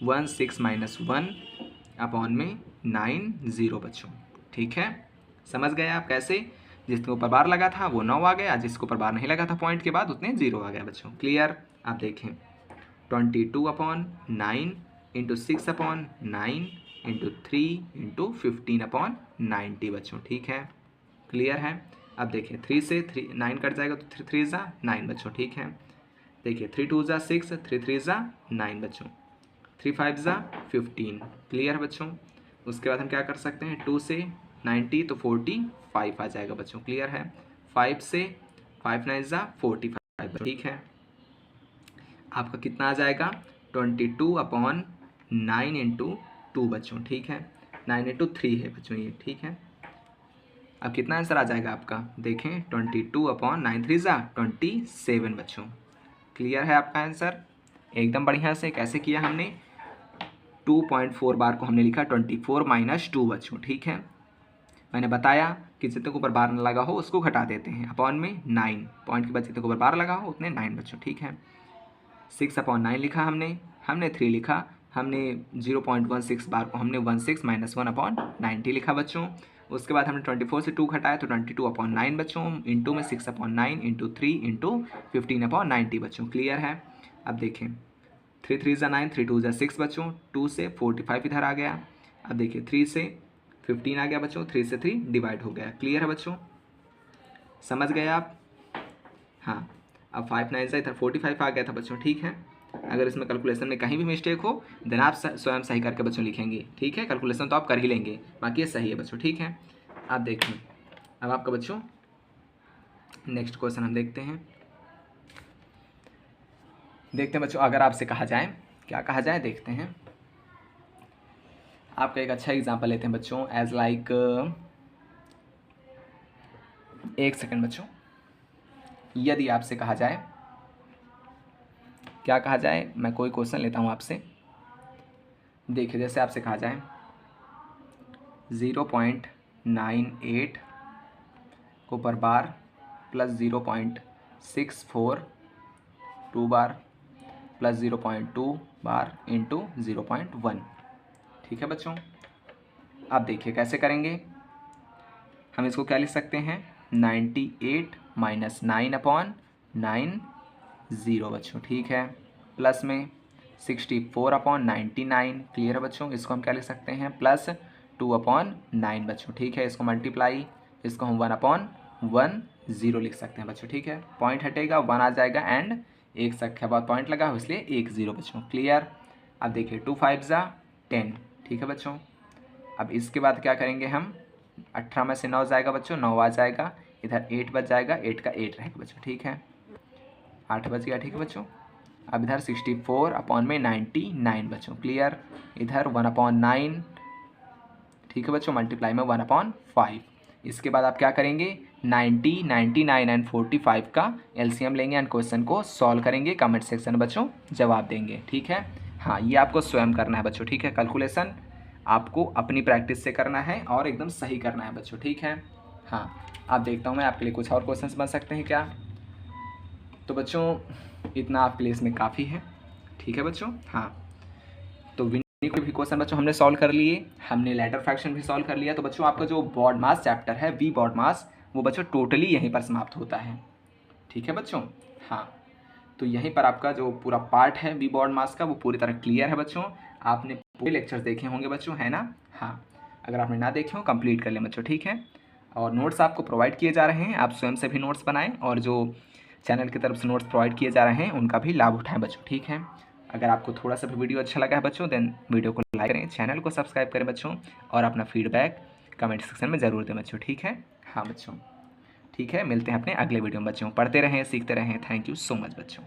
16 माइनस 1/9 बच्चों, ठीक है। समझ गए आप कैसे, जिसके ऊपर बार लगा था वो 9 आ गया, जिसके ऊपर बार नहीं लगा था पॉइंट के बाद उतने 0 आ गया बच्चों, क्लियर। आप देखें 22/9 इंटू 6/9 इंटू 3 इंटू 15/90 बच्चों, ठीक है, क्लियर है। अब देखिए 3 से 9 कट जाएगा तो 3 3 ज़ा 9 बच्चों, ठीक है। देखिए 3 2 ज़ा 6, 3 3 ज़ा 9 बच्चों, 3 5 ज़ा 15, क्लियर है बच्चों। उसके बाद हम क्या कर सकते हैं, 2 से 90 तो 45 आ जाएगा बच्चों, क्लियर है। 5 से 5 9 ज़ा 45, ठीक है। आपका कितना आ जाएगा 22/9 इंटू 2 बच्चों, ठीक है। 9 इंटू 3 है बच्चों ये, ठीक है। अब कितना आंसर आ जाएगा आपका, देखें 22/9 3 ज़ा 27 बच्चों, क्लियर है आपका आंसर एकदम बढ़िया से। कैसे किया हमने, 2.4 बार को हमने लिखा 24 माइनस 2 बच्चों, ठीक है। मैंने बताया कि जितने के ऊपर बार लगा हो उसको घटा देते हैं, अपॉन में 9 पॉइंट के बाद जितने के ऊपर बार लगा हो उतने 9 बच्चों, ठीक है। 6/9 लिखा हमने 3 लिखा, हमने 0.16 बार को हमने 16 माइनस 1/90 लिखा बच्चों। उसके बाद हमने 24 से 2 घटाया तो 22/9 बच्चों, इंटू में 6/9 इंटू 3 इंटू 15/90 बच्चों, क्लियर है। अब देखें 3 3 ज़ा 9, 3 2 ज़ा 6 बच्चों, 2 से 45 इधर आ गया। अब देखिए 3 से 15 आ गया बच्चों, 3 से 3 डिवाइड हो गया, क्लियर है बच्चों, समझ गए आप। हाँ अब 5 9 से इधर 45 आ गया था बच्चों, ठीक है। अगर इसमें कैलकुलेशन में कहीं भी मिस्टेक हो देन आप स्वयं सही करके बच्चों लिखेंगे, ठीक है। कैलकुलेशन तो आप कर ही लेंगे, बाकी ये सही है बच्चों, ठीक है। आप देखें अब आपका बच्चों नेक्स्ट क्वेश्चन हम देखते हैं बच्चों। अगर आपसे कहा जाए, क्या कहा जाए देखते हैं, आपका एक अच्छा एग्जाम्पल लेते हैं बच्चों, एज लाइक, एक सेकेंड बच्चों, यदि आपसे कहा जाए, क्या कहा जाए, मैं कोई क्वेश्चन लेता हूँ आपसे। देखिए जैसे आपसे कहा जाए 0.98 को पर बार प्लस 0.64 2 बार प्लस 0.2 बार इंटू 0.1, ठीक है बच्चों। अब देखिए कैसे करेंगे, हम इसको क्या लिख सकते हैं 98 माइनस 9/90 बच्चों, ठीक है, प्लस में 64/99, क्लियर है बच्चों। इसको हम क्या लिख सकते हैं प्लस 2/9 बच्चों, ठीक है। इसको मल्टीप्लाई, इसको हम 1/10 लिख सकते हैं बच्चों, ठीक है। पॉइंट हटेगा 1 आ जाएगा एंड एक संख्या बाद पॉइंट लगा हो इसलिए 1 0 बच्चों, क्लियर। अब देखिए 2 5 ज़ा 10, ठीक है बच्चों। अब इसके बाद क्या करेंगे हम, 18 में से 9 जाएगा बच्चों, 9 आ जाएगा, इधर 8 बच जाएगा, 8 का 8 रहेगा बच्चों, ठीक है। 8 बच गया, ठीक है बच्चों। अब इधर 64 अपॉन में 99 बच्चों, क्लियर। इधर 1/9, ठीक है बच्चों, मल्टीप्लाई में 1/5। इसके बाद आप क्या करेंगे, 90, 99 एंड 45 का एलसीएम लेंगे एंड क्वेश्चन को सॉल्व करेंगे, कमेंट सेक्शन में बच्चों जवाब देंगे, ठीक है। हाँ, ये आपको स्वयं करना है बच्चों, ठीक है। कैलकुलेशन आपको अपनी प्रैक्टिस से करना है और एकदम सही करना है बच्चों, ठीक है। हाँ, आप देखता हूँ मैं आपके लिए कुछ और क्वेश्चंस बन सकते हैं क्या। तो बच्चों इतना आपके लिए इसमें काफ़ी है, ठीक है बच्चों। हाँ, तो कोई भी क्वेश्चन बच्चों हमने सॉल्व कर लिए, हमने लेटर फ्रैक्शन भी सॉल्व कर लिया। तो बच्चों आपका जो बॉड मास चैप्टर है, वी बॉड मास, वो बच्चों टोटली यहीं पर समाप्त होता है, ठीक है बच्चों। हाँ, तो यहीं पर आपका जो पूरा पार्ट है वी बॉड मास का वो पूरी तरह क्लियर है बच्चों। आपने पूरे लेक्चर्स देखे होंगे बच्चों, है ना। हाँ, अगर आपने ना देखे हो कंप्लीट कर लें बच्चों, ठीक है। और नोट्स आपको प्रोवाइड किए जा रहे हैं, आप स्वयं से भी नोट्स बनाएं और जो चैनल की तरफ से नोट्स प्रोवाइड किए जा रहे हैं उनका भी लाभ उठाएं बच्चों, ठीक है। अगर आपको थोड़ा सा भी वीडियो अच्छा लगा है बच्चों, देन वीडियो को लाइक करें, चैनल को सब्सक्राइब करें बच्चों, और अपना फीडबैक कमेंट सेक्शन में ज़रूर दें बच्चों, ठीक है। हाँ बच्चों, ठीक है, मिलते हैं अपने अगले वीडियो में बच्चों। पढ़ते रहें, सीखते रहें। थैंक यू सो मच बच्चों।